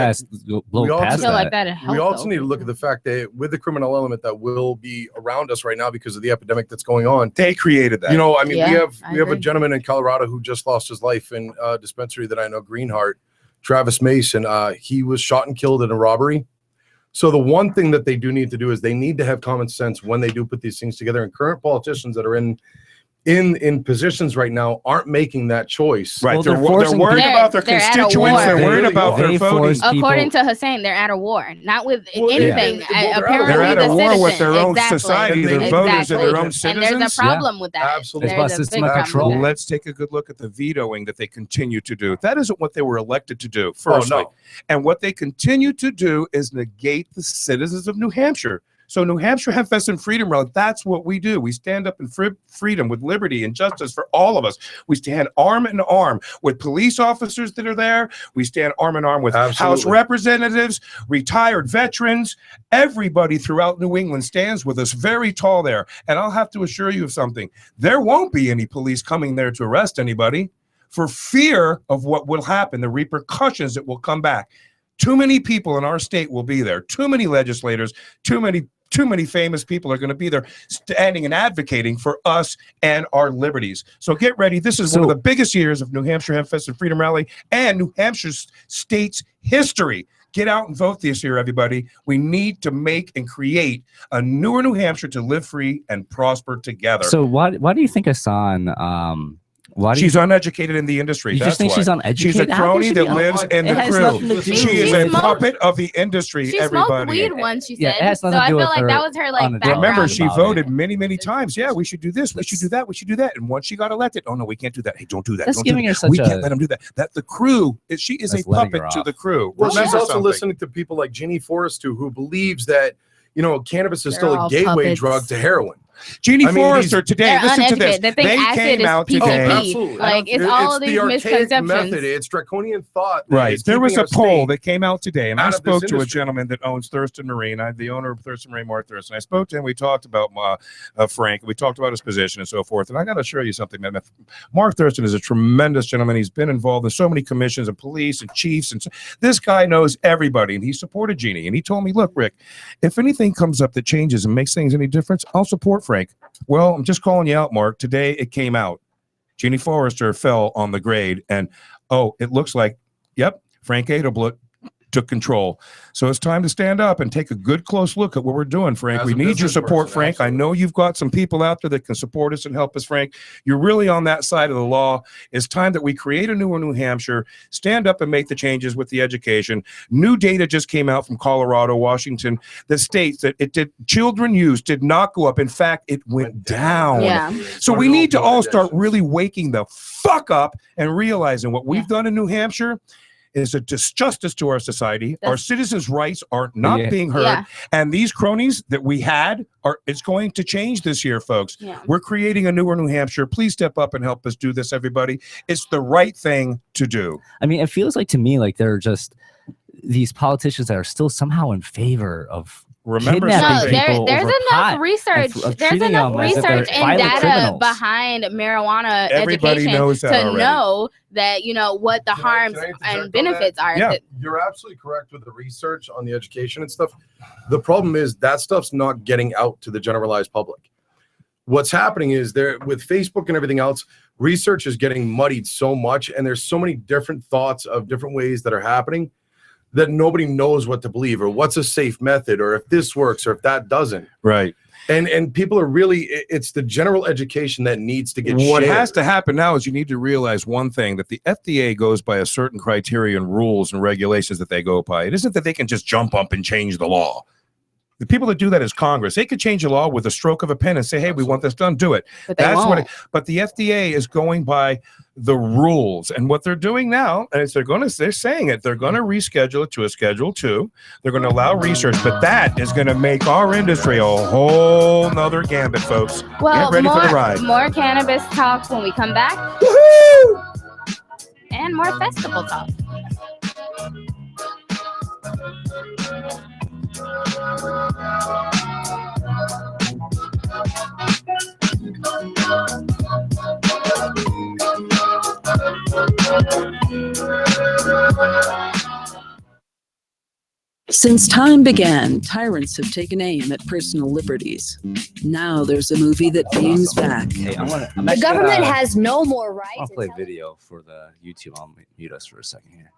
also need to look at the fact that with the criminal element that will be around us right now because of the epidemic that's going on, they created that. You know, I mean, we have a gentleman in Colorado who just lost his life in a dispensary that I know, Greenheart, Travis Mason. He was shot and killed in a robbery. So the one thing that they do need to do is they need to have common sense when they do put these things together. And current politicians that are in positions right now aren't making that choice. Right. Well, they're worried about their constituents. They're worried about their voting. According to Hussein, they're at a war, not with anything. Apparently, they're at a war citizens. with their own society, their voters, and their own citizens. And there's a problem with that. Absolutely. There's a big problem with that. Let's take a good look at the vetoing that they continue to do. That isn't what they were elected to do, firstly. And what they continue to do is negate the citizens of New Hampshire. So New Hampshire Hempfest and Freedom Rally, that's what we do. We stand up in freedom with liberty and justice for all of us. We stand arm in arm with police officers that are there. We stand arm in arm with House representatives, retired veterans. Everybody throughout New England stands with us very tall there. And I'll have to assure you of something. There won't be any police coming there to arrest anybody for fear of what will happen, the repercussions that will come back. Too many people in our state will be there. Too many legislators, too many famous people are going to be there standing and advocating for us and our liberties. So get ready. This is one of the biggest years of New Hampshire Hempfest and Freedom Rally and New Hampshire state's history. Get out and vote this year, everybody. We need to make and create a newer New Hampshire to live free and prosper together. So why do you think Hassan She's uneducated in the industry. You just think she's uneducated? She's a crony that lives in the crew. She is a puppet of the industry. She smoked weed once, she said. So I feel like that was her background. Remember, she voted many times. Yeah, we should do this. We should do that. We should do that. And once she got elected, oh no, we can't do that. Hey, don't do that. Don't do that. We can't let them do that. That the crew, she is a puppet to the crew. Well, she's also listening to people like Ginny Forrest, who believes that cannabis is still a gateway drug to heroin. Jeannie I mean, Forrester these- today, They're listen to this. uneducated. They think They acid came is out PCP. today. Absolutely. Like, it's It- all the these archaic misconceptions. method. It's draconian thought. that Right. is There was keeping a our poll state that came out today, and I out of this spoke to a industry. gentleman that owns Thurston Marine. I'm the owner of Thurston Marine, Mark Thurston. I spoke to him. We talked about Frank. We talked about his position and so forth. And I got to show you something, man. Mark Thurston is a tremendous gentleman. He's been involved in so many commissions of police and chiefs. And this guy knows everybody, and he supported Jeannie. And he told me, look, Rick, if anything comes up that changes and makes things any difference, I'll support Frank. Well, I'm just calling you out, Mark. Today it came out. Jeannie Forrester fell on the grade, and it looks like, yep, Frank Edlblut took control. So it's time to stand up and take a good close look at what we're doing, Frank. As We a need your business support, person, Frank. absolutely. I know you've got some people out there that can support us and help us, Frank. You're really on that side of the law. It's time that we create a new New Hampshire, stand up and make the changes with the education. New data just came out from Colorado, Washington, that states that children use did not go up. In fact, it went down. Yeah. So we need to all start really waking the fuck up and realizing what we've done in New Hampshire is a disjustice to our society. Our citizens' rights are not being heard. Yeah. And these cronies that we had it's going to change this year, folks. Yeah. We're creating a newer New Hampshire. Please step up and help us do this, everybody. It's the right thing to do. I mean, it feels like to me like they're just these politicians that are still somehow in favor of Remember kidnapping No, people there's over enough pot research. and of There's treating enough them as if they're research and violent data criminals. behind marijuana Everybody education knows that to already. know that what the harms Can I interject and on benefits that? are. Yeah. That- You're absolutely correct with the research on the education and stuff. The problem is that stuff's not getting out to the generalized public. What's happening is there with Facebook and everything else, research is getting muddied so much, and there's so many different thoughts of different ways that are happening that nobody knows what to believe or what's a safe method or if this works or if that doesn't. Right. And people are really, it's the general education that needs to get What shared. has to happen now is you need to realize one thing, that the FDA goes by a certain criteria and rules and regulations that they go by. It isn't that they can just jump up and change the law. The people that do that is Congress. They could change a law with a stroke of a pen and say, hey, we want this done, do it. But they That's what won't. but the FDA is going by the rules. And what they're doing now is they're saying it. They're going to reschedule it to a Schedule 2. They're going to allow research, but that is going to make our industry a whole nother gambit, folks. Well, Get ready for the ride. more cannabis talk when we come back. And more festival talk. Since time began, tyrants have taken aim at personal liberties. Now there's a movie that aims back. Hey, I'm The actually government gonna- has no more rights. I'll play video for the YouTube. I'll mute us for a second here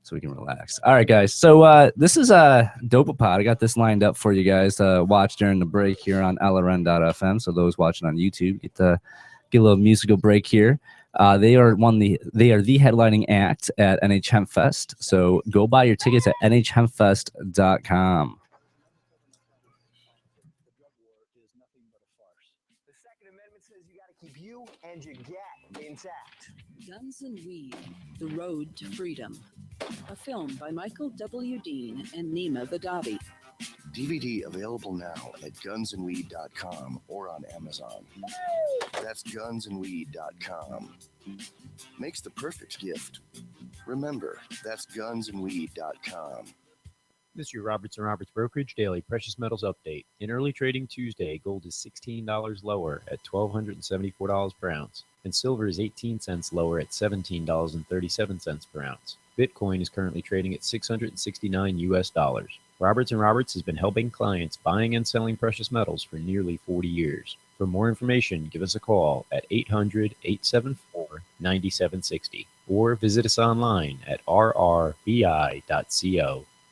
so we can relax. All right, guys. So this is a Dopapod. I got this lined up for you guys to watch during the break here on LRN.FM. So those watching on YouTube get a little musical break here. They are the headlining act at NH Hempfest. So go buy your tickets at NHHempfest.com. The Second Amendment says you got to keep you and your get intact. Guns and Weed, The Road to Freedom. A film by Michael W. Dean and Nima Vadavi. DVD available now at gunsandweed.com or on Amazon. That's gunsandweed.com. Makes the perfect gift. Remember, that's gunsandweed.com. This is your Roberts & Roberts Brokerage Daily Precious Metals Update. In early trading Tuesday, gold is $16 lower at $1,274 per ounce, and silver is 18 cents lower at $17.37 per ounce. Bitcoin is currently trading at $669 US. Roberts & Roberts has been helping clients buying and selling precious metals for nearly 40 years. For more information, give us a call at 800-874-9760 or visit us online at rrbi.co.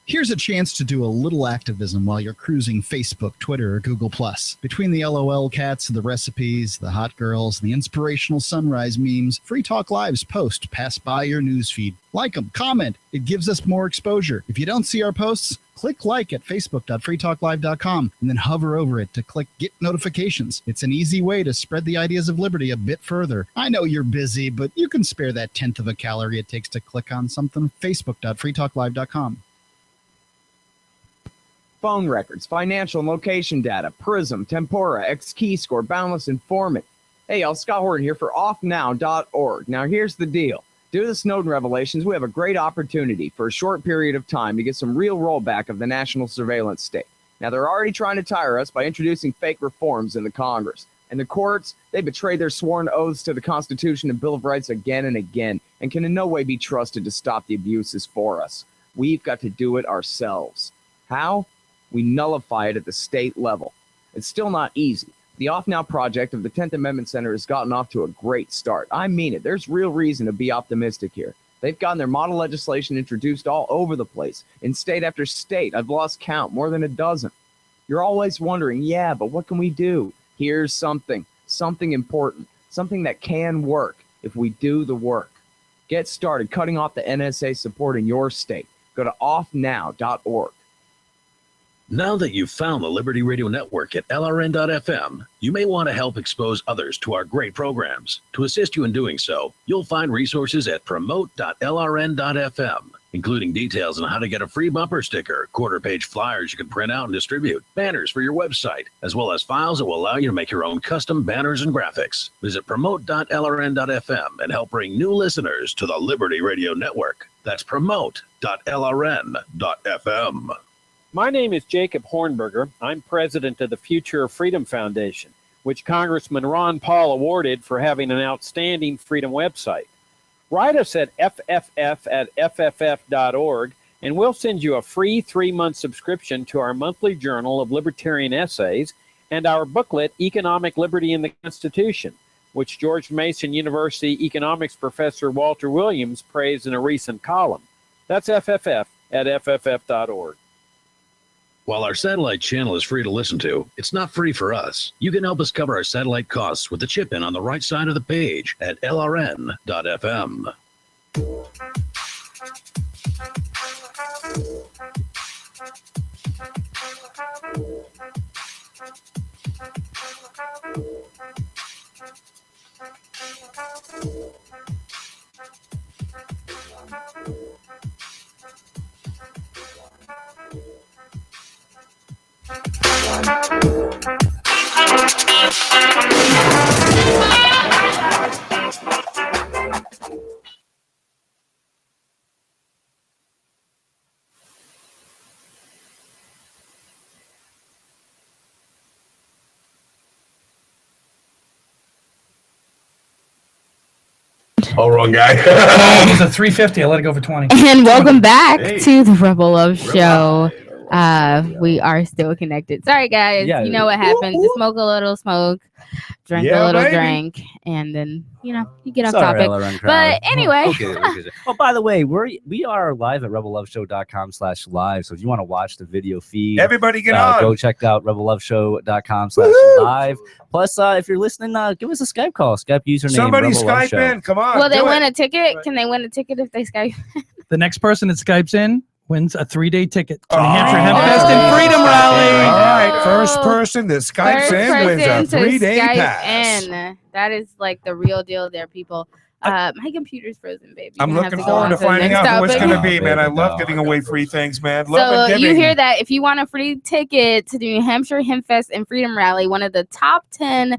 Here's a chance to do a little activism while you're cruising Facebook, Twitter, or Google+. Between the LOL cats, the recipes, the hot girls, and the inspirational sunrise memes, Free Talk Live's post pass by your newsfeed. Like them, comment. It gives us more exposure. If you don't see our posts, click like at facebook.freetalklive.com and then hover over it to click get notifications. It's an easy way to spread the ideas of liberty a bit further. I know you're busy, but you can spare that 1/10 of a calorie it takes to click on something. Facebook.freetalklive.com. phone records, financial and location data, Prism, Tempora, X-Keyscore, Boundless Informant. Hey, y'all, Scott Horton here for offnow.org. Now, here's the deal. Due to the Snowden revelations, we have a great opportunity for a short period of time to get some real rollback of the national surveillance state. Now, they're already trying to tire us by introducing fake reforms in the Congress. And the courts, they betrayed their sworn oaths to the Constitution and Bill of Rights again and again, and can in no way be trusted to stop the abuses for us. We've got to do it ourselves. How? We nullify it at the state level. It's still not easy. The Off Now project of the 10th Amendment Center has gotten off to a great start. I mean it. There's real reason to be optimistic here. They've gotten their model legislation introduced all over the place, in state after state. I've lost count, more than a dozen. You're always wondering, yeah, but what can we do? Here's something important, something that can work if we do the work. Get started cutting off the NSA support in your state. Go to offnow.org. Now that you've found the Liberty Radio Network at LRN.FM, you may want to help expose others to our great programs. To assist you in doing so, you'll find resources at promote.lrn.fm, including details on how to get a free bumper sticker, quarter-page flyers you can print out and distribute, banners for your website, as well as files that will allow you to make your own custom banners and graphics. Visit promote.lrn.fm and help bring new listeners to the Liberty Radio Network. That's promote.lrn.fm. My name is Jacob Hornberger. I'm president of the Future of Freedom Foundation, which Congressman Ron Paul awarded for having an outstanding freedom website. Write us at fff@fff.org, and we'll send you a free 3-month subscription to our monthly journal of libertarian essays and our booklet, Economic Liberty in the Constitution, which George Mason University economics professor Walter Williams praised in a recent column. That's fff@fff.org. While our satellite channel is free to listen to, it's not free for us. You can help us cover our satellite costs with the chip-in on the right side of the page at lrn.fm. Oh, wrong guy. It was a 350. I let it go for 20. And welcome back to the Rebel Love Show. We are still connected. Sorry, guys. Yeah. You know what happens. You smoke a little smoke, drink a little drink, and then, you get off Sorry, topic. LRN crowd. But anyway. Okay. Oh, by the way, we are live at rebelloveshow.com/live. So if you want to watch the video feed, everybody get on. Go check out rebelloveshow.com/live. Plus, if you're listening, give us a Skype call. Skype username. Somebody Rebel Love Skype Show. in. Come on. Will they win a ticket? Can they win a ticket if they Skype? The next person that Skypes in wins a 3-day ticket to New Hampshire Hempfest and Freedom Rally. All right, first person that Skypes in wins a 3-day pass. That is like the real deal there, people. My computer's frozen, baby. I'm looking forward to finding out who it's going to be, man. I love giving away free things, man. Love so and you giving. hear that? If you want a free ticket to the New Hampshire Hempfest and Freedom Rally, one of the top 10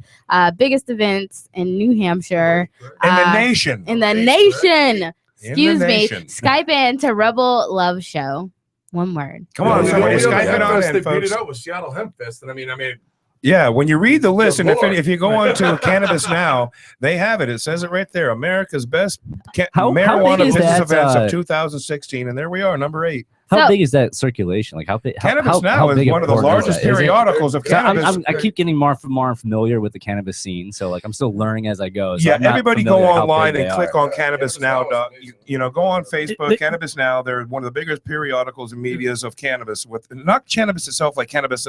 biggest events in New Hampshire. In the nation. In the nation. Excuse me. nation. Skype in to Rebel Love Show. One word. Come on, somebody Skype it on They in, beat folks. it out with Seattle Hempfest, and I mean, Yeah, when you read the list, and if you go on to Cannabis Now, they have it. It says it right there. America's best marijuana big is business that, events of 2016, and there we are, number 8. How big is that circulation? Like how big? Cannabis Now is one of the largest periodicals of cannabis. I keep getting more familiar with the cannabis scene, so like I'm still learning as I go. So Yeah, I'm not everybody go familiar how online big and they click are. on Cannabis Now. Go on Facebook, Cannabis Now. They're one of the biggest periodicals and medias of cannabis. With not cannabis itself, like cannabis,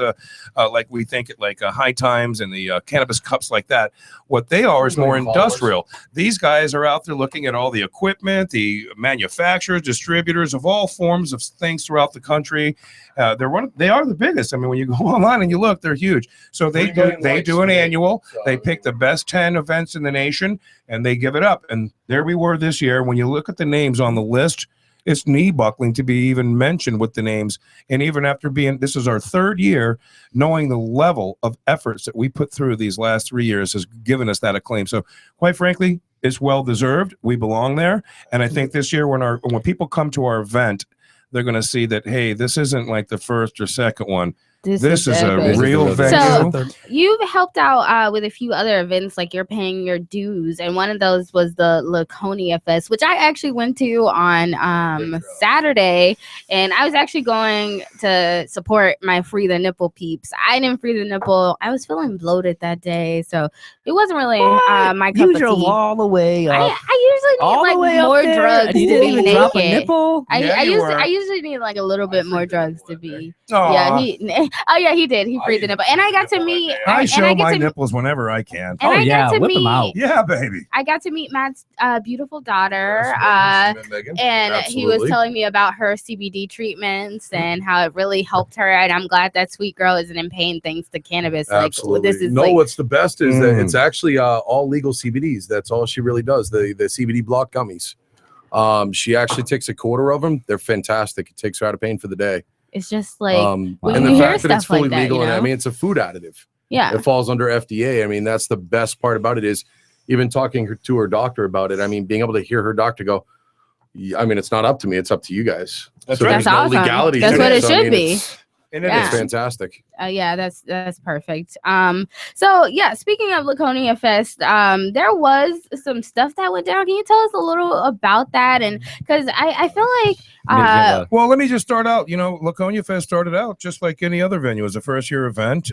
like we think it, like High Times and the cannabis cups like that. What they are is more industrial. These guys are out there looking at all the equipment, the manufacturers, distributors of all forms of things throughout the country. They are the biggest. I mean, when you go online and you look, they're huge. So they do an annual. They pick the best 10 events in the nation and they give it up. And there we were this year. When you look at the names on the list, It's knee buckling to be even mentioned with the names. And even after this is our 3rd year, knowing the level of efforts that we put through these last 3 years has given us that acclaim. So quite frankly, it's well deserved. We belong there. And I think this year when people come to our event, they're going to see that, hey, this isn't like the first or second one. This is a real venue. So you've helped out with a few other events, like you're paying your dues, and one of those was the Laconia Fest, which I actually went to on Saturday, and I was actually going to support my Free the Nipple peeps. I didn't free the nipple. I was feeling bloated that day, so it wasn't really my cup You of drove tea. all the way up. I usually need like more drugs. And you didn't even drop a nipple. I usually need like a little bit more drugs to be. Aw. Yeah, he did. He freed the nipple, and I got to meet. I show my nipples whenever I can. And I got to whip meet, them out. Yeah, baby. I got to meet Matt's beautiful daughter, and he was telling me about her CBD treatments and how it really helped her. And I'm glad that sweet girl isn't in pain thanks to cannabis. Absolutely. Like, this is what's the best is that it's actually all legal CBDs. That's all she really does. The CBD block gummies. She actually takes a quarter of them. They're fantastic. It takes her out of pain for the day. It's just like and the fact that it's fully legal, you know? and I mean, it's a food additive. Yeah, it falls under FDA. I mean, that's the best part about it is even talking to her doctor about it. I mean, being able to hear her doctor go, I mean, it's not up to me; it's up to you guys. That's right. That's awesome. Legality. That's what it should be. And Yeah. It's fantastic. Yeah, that's perfect. So yeah, speaking of Laconia Fest, there was some stuff that went down. Can you tell us a little about that? And because I feel like well, let me just start out. You know, Laconia Fest started out just like any other venue. It was a first-year event.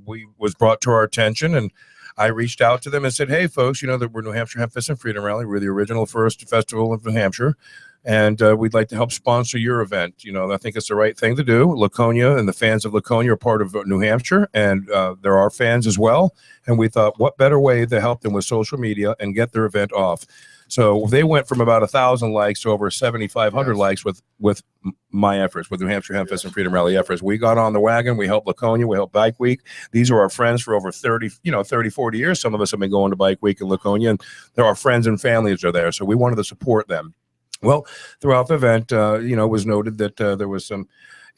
We was brought to our attention, and I reached out to them and said, "Hey, folks, you know that we're New Hampshire Hempfest and Freedom Rally. We're the original first festival of New Hampshire, and we'd like to help sponsor your event. You know, I think it's the right thing to do. Laconia and the fans of Laconia are part of New Hampshire, and there are fans as well. And we thought, what better way to help them with social media and get their event off? So they went from about 1,000 likes to over 7,500 likes with my efforts, with New Hampshire Hempfest and Freedom Rally efforts. We got on the wagon. We helped Laconia. We helped Bike Week. These are our friends for over 30, 40 years. Some of us have been going to Bike Week in Laconia, and there are friends and families are there. So we wanted to support them. Well, throughout the event, it was noted that there was some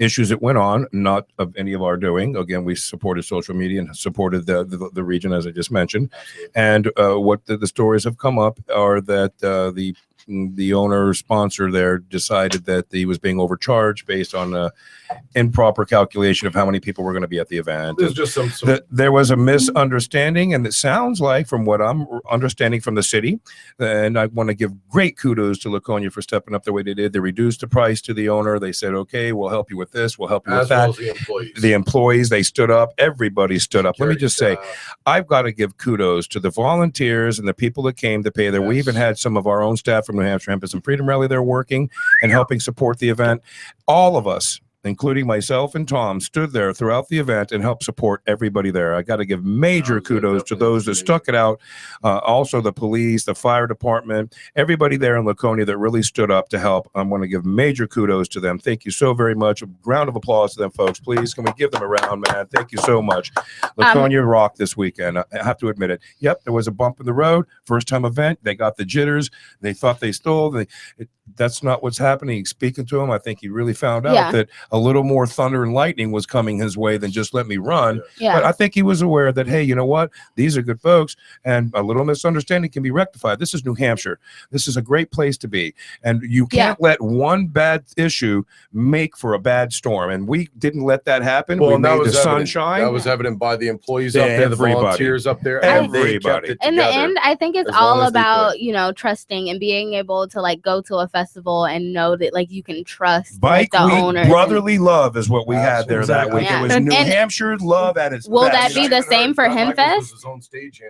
issues that went on, not of any of our doing. Again, we supported social media and supported the region, as I just mentioned. And what the stories have come up are that the owner sponsor there decided that he was being overcharged based on improper calculation of how many people were going to be at the event. There's just some there was a misunderstanding, and it sounds like, from what I'm understanding from the city, and I want to give great kudos to Laconia for stepping up the way they did. They reduced the price to the owner. They said, okay, we'll help you with this, we'll help you with that. As well as the employees. The employees, they stood up. Everybody stood up. Let me just say, I've got to give kudos to the volunteers and the people that came to pay there. We even had some of our own staff from New Hampshire Hempfest and Freedom Rally there working and helping support the event. All of us, including myself and Tom, stood there throughout the event and helped support everybody there. I got to give major kudos to those that stuck it out. Also the police, the fire department, everybody there in Laconia that really stood up to help. I want to give major kudos to them. Thank you so very much. A round of applause to them, folks. Please, can we give them a round, man? Thank you so much. Laconia rocked this weekend. I have to admit it. Yep, there was a bump in the road. First time event. They got the jitters. They thought they stole. That's not what's happening. Speaking to him, I think he really found out that a little more thunder and lightning was coming his way than just let me run. Yeah. But I think he was aware that, hey, you know what? These are good folks, and a little misunderstanding can be rectified. This is New Hampshire. This is a great place to be. And you can't let one bad issue make for a bad storm. And we didn't let that happen. Well, we and that made was the evident. sunshine. That was evident by the employees up there, the volunteers up there. And they kept it In the together end, I think it's as long all as they about, trusting and being able to like go to a festival and know that like you can trust Bike the Week, owner. brotherly love is what we had there that week. Yeah. It was And New Hampshire love at its Will best. that be the same for Hempfest?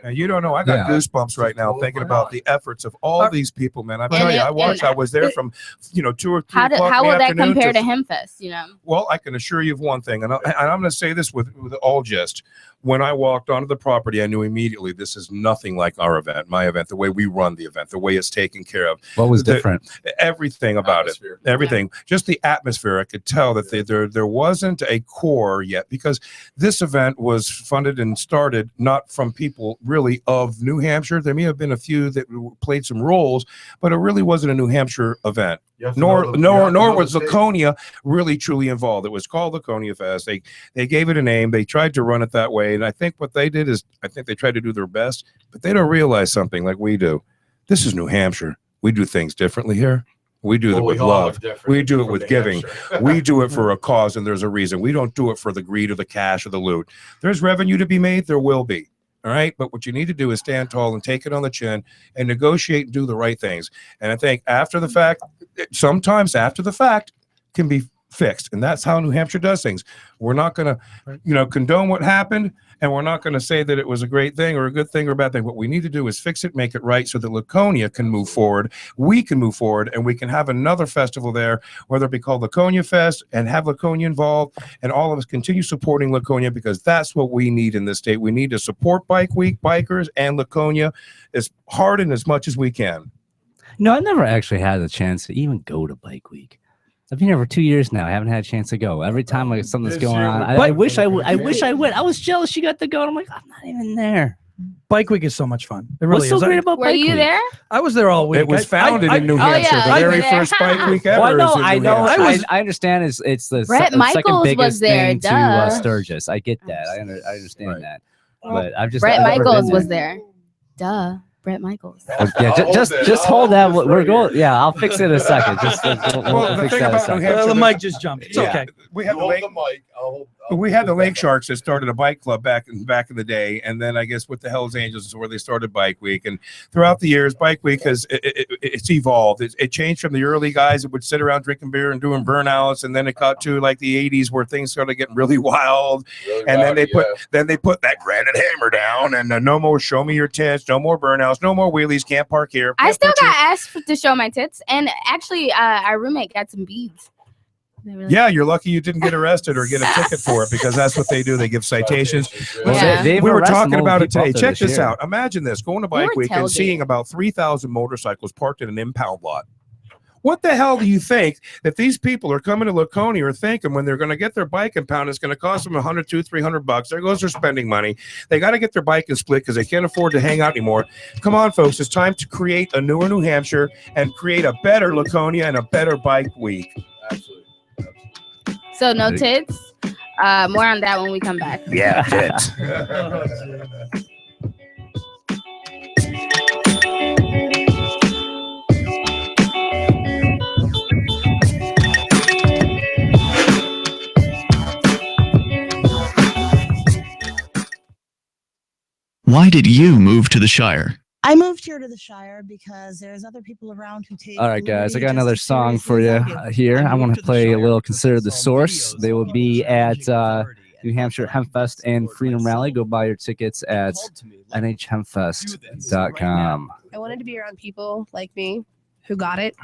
Now, you don't know. I got goosebumps right now thinking about the efforts of all these people, man. I tell you, I was there from 2 or 3 How o'clock will in the that afternoon compare to Hempfest? Well, I can assure you of one thing, and I'm going to say this with all jest. When I walked onto the property, I knew immediately this is nothing like our event, my event, the way we run the event, the way it's taken care of. What was different? Everything about it. Everything. Just the atmosphere. I could tell but there wasn't a core yet, because this event was funded and started not from people really of New Hampshire. There may have been a few that played some roles, but it really wasn't a New Hampshire event. Nor was Laconia really truly involved. It was called Laconia Fest. They gave it a name. They tried to run it that way, and I think what they did is I think they tried to do their best, but they don't realize something like we do. This is New Hampshire. We do things differently here. We do it with love. We do it with giving. We do it for a cause, and there's a reason. We don't do it for the greed or the cash or the loot. There's revenue to be made. There will be. All right. But what you need to do is stand tall and take it on the chin and negotiate and do the right things. And I think after the fact, sometimes after the fact can be fixed. And that's how New Hampshire does things. We're not going to, condone what happened. And we're not going to say that it was a great thing or a good thing or a bad thing. What we need to do is fix it, make it right, so that Laconia can move forward. We can move forward, and we can have another festival there, whether it be called Laconia Fest, and have Laconia involved, and all of us continue supporting Laconia, because that's what we need in this state. We need to support Bike Week, bikers, and Laconia as hard and as much as we can. No, I never actually had the chance to even go to Bike Week. I've been here for 2 years now. I haven't had a chance to go. Every time like something's going on, I wish I would. I wish I would. I was jealous you got to go, and I'm like, I'm not even there. Bike Week is so much fun. It really What's so is. great about Were Bike you Week? there? I was there all week. It was founded in New Hampshire. The very first Bike Week ever. Well, I know. I I understand. It's the Brett second Michaels biggest was there, thing duh. to Sturgis. I get that. I understand that. But I've just Brett I've never Michaels been was there. Duh. Brett Michaels. Yeah, just hold that. We're going. Yeah, I'll fix it in a second. Just we'll the fix thing that in a about New second. Hampshire, The mic just jumped. It's okay. We have the Lake Sharks that started a bike club back in the day, and then I guess with the Hells Angels is where they started Bike Week. And throughout the years, Bike Week has it's evolved. It changed from the early guys that would sit around drinking beer and doing burnouts, and then it got to like the '80s where things started getting really wild. Then they put that granite hammer down, and no more show me your tits, no more burnouts, no more wheelies, can't park here. I still got asked to show my tits, and actually, our roommate got some beads. Yeah, you're lucky you didn't get arrested or get a ticket for it, because that's what they do. They give citations. Yeah. We were talking about it today. people Check this this year. out. Imagine this, going to Bike Week and seeing about 3,000 motorcycles parked in an impound lot. What the hell do you think that these people are coming to Laconia are thinking when they're going to get their bike impounded? It's going to cost them $100, $200, $300. There goes their spending money. They got to get their bike and split because they can't afford to hang out anymore. Come on, folks. It's time to create a newer New Hampshire and create a better Laconia and a better Bike Week. Absolutely. So no tits. More on that when we come back. Yeah, tits. Why did you move to the Shire? I moved here to the Shire because there's other people around who take. All right, guys, I got liberty another just as song for seriously you as I do. here. I want to play a little Consider the Source. They will be at New Hampshire Hempfest and Freedom Rally. Go buy your tickets at NHHempfest.com. I wanted to be around people like me who got it.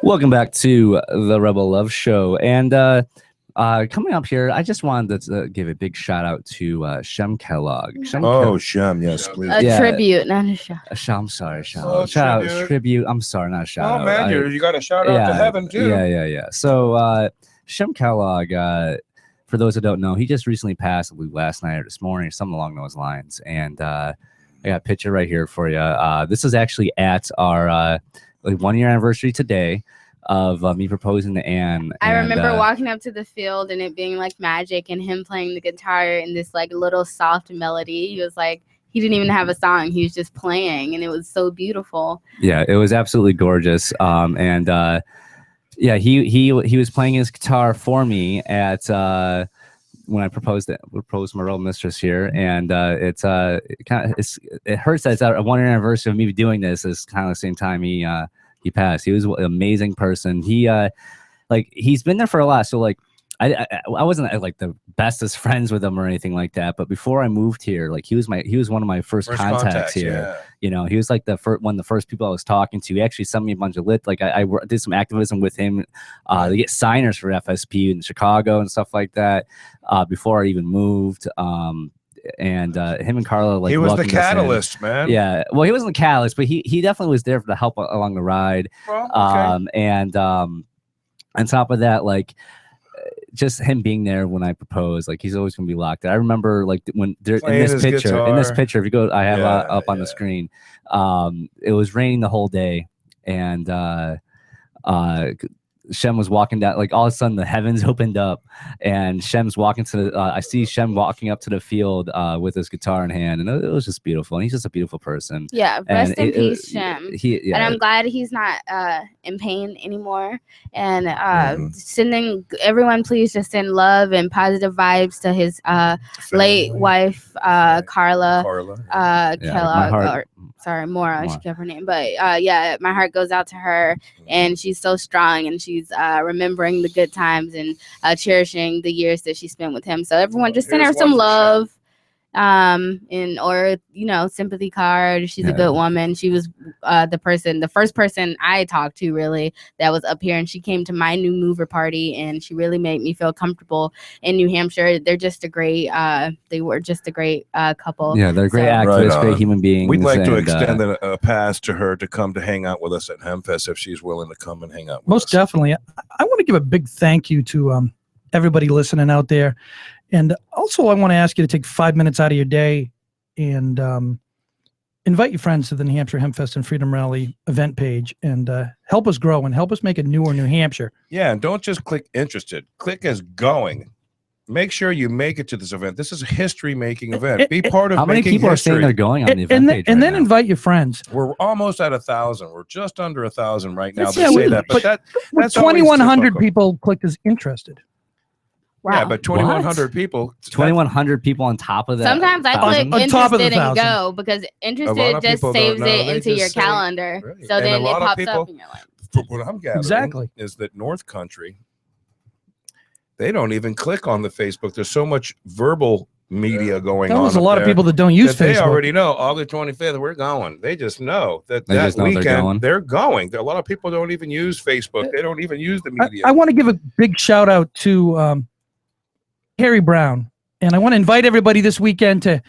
Welcome back to the Rebel Love Show. And coming up here, I just wanted to give a big shout out to Shem Kellogg. Shem, yes, please. A tribute, not a shout. I'm sorry, shout Oh, out. Shout out, tribute. tribute. I'm sorry, not a shout out. Oh, man, you got a shout out to heaven, too. Yeah. So, Shem Kellogg, for those who don't know, he just recently passed, I believe, last night or this morning or something along those lines. And I got a picture right here for you. This is actually at our 1 year anniversary today of me proposing to Anne. I remember walking up to the field and it being like magic and him playing the guitar in this like little soft melody. He was like, he didn't even have a song. He was just playing and it was so beautiful. Yeah, it was absolutely gorgeous. Yeah, he was playing his guitar for me at when I proposed my real mistress here, and it hurts that it's a 1 year anniversary of me doing this. Is kind of the same time he passed. He was an amazing person. He's been there for a lot. So like I wasn't like the bestest friends with him or anything like that. But before I moved here, like he was one of my first contacts here. Yeah. You know, he was like one of the first people I was talking to. He actually sent me a bunch of I did some activism with him to get signers for FSP in Chicago and stuff like that before I even moved. And him and Carla he was the catalyst, man. Yeah, well, he wasn't the catalyst, but he definitely was there to help along the ride. Well, okay. And on top of that, like just him being there when I proposed, like he's always gonna be locked in. I remember like in this picture, if you go, I have up on the screen. It was raining the whole day, and Shem was walking down, like all of a sudden the heavens opened up and Shem's walking to the I see Shem walking up to the field with his guitar in hand, and it was just beautiful, and he's just a beautiful person. Yeah, rest in peace, Shem. And I'm glad he's not in pain anymore. And sending everyone, please just send love and positive vibes to his late wife, Carla Kellogg. Sorry, Maura, she kept her name. But yeah, my heart goes out to her, and she's so strong, and she's remembering the good times and cherishing the years that she spent with him. So everyone just send her some love, or sympathy card. She's a good woman. She was the first person I talked to really that was up here, and she came to my new mover party, and she really made me feel comfortable in New Hampshire. They're just a great they were just a great couple. Yeah, they're great activists, great human beings. We'd like to extend a pass to her to come to hang out with us at Hempfest if she's willing to come and hang out with Most us. definitely. I want to give a big thank you to everybody listening out there. And also, I want to ask you to take 5 minutes out of your day and invite your friends to the New Hampshire Hempfest and Freedom Rally event page and help us grow and help us make a newer New Hampshire. Yeah, and don't just click interested. Click as going. Make sure you make it to this event. This is a history-making event. Be part of how many people are saying they're going on the event page? And then invite your friends. We're almost at 1,000. We're just under 1,000 right now. That's 2,100 people clicked as interested. Wow. Yeah, but 2,100 people. 2,100 people on top of that. Sometimes I click on top of the interested and 1,000. go because interested just saves it into your calendar. Right. So And then a it lot of pops people- up and you're like, What I'm gathering Exactly. is that North Country, they don't even click on the Facebook. There's so much verbal media going on. There's a lot of there people that don't use They Facebook. already know August 25th, we're going. They just know that They that just know they're weekend going. they're going. A lot of people don't even use Facebook. They don't even use the media. I want to give a big shout out to Harry Brown, and I want to invite everybody this weekend to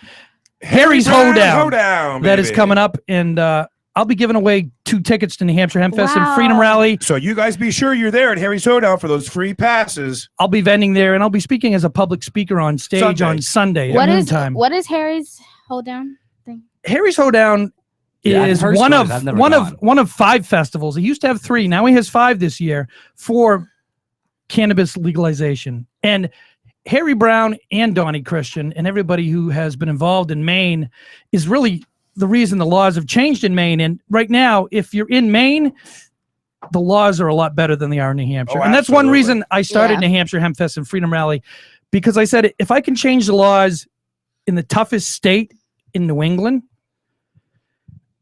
Harry's Brown Hoedown that is baby. coming up, and I'll be giving away 2 tickets to New Hampshire Hempfest and Freedom Rally. So you guys be sure you're there at Harry's Hoedown for those free passes. I'll be vending there, and I'll be speaking as a public speaker on stage on Sunday at noontime. what is Harry's hold down thing? Harry's Hoedown Yeah, I've is heard one stories. of I've never one gone. of one of 5 festivals. He used to have 3. Now he has 5 this year for cannabis legalization. And Harry Brown and Donnie Christian and everybody who has been involved in Maine is really the reason the laws have changed in Maine. And right now, if you're in Maine, the laws are a lot better than they are in New Hampshire. And that's one reason I started New Hampshire Hempfest and Freedom Rally, because I said, if I can change the laws in the toughest state in New England,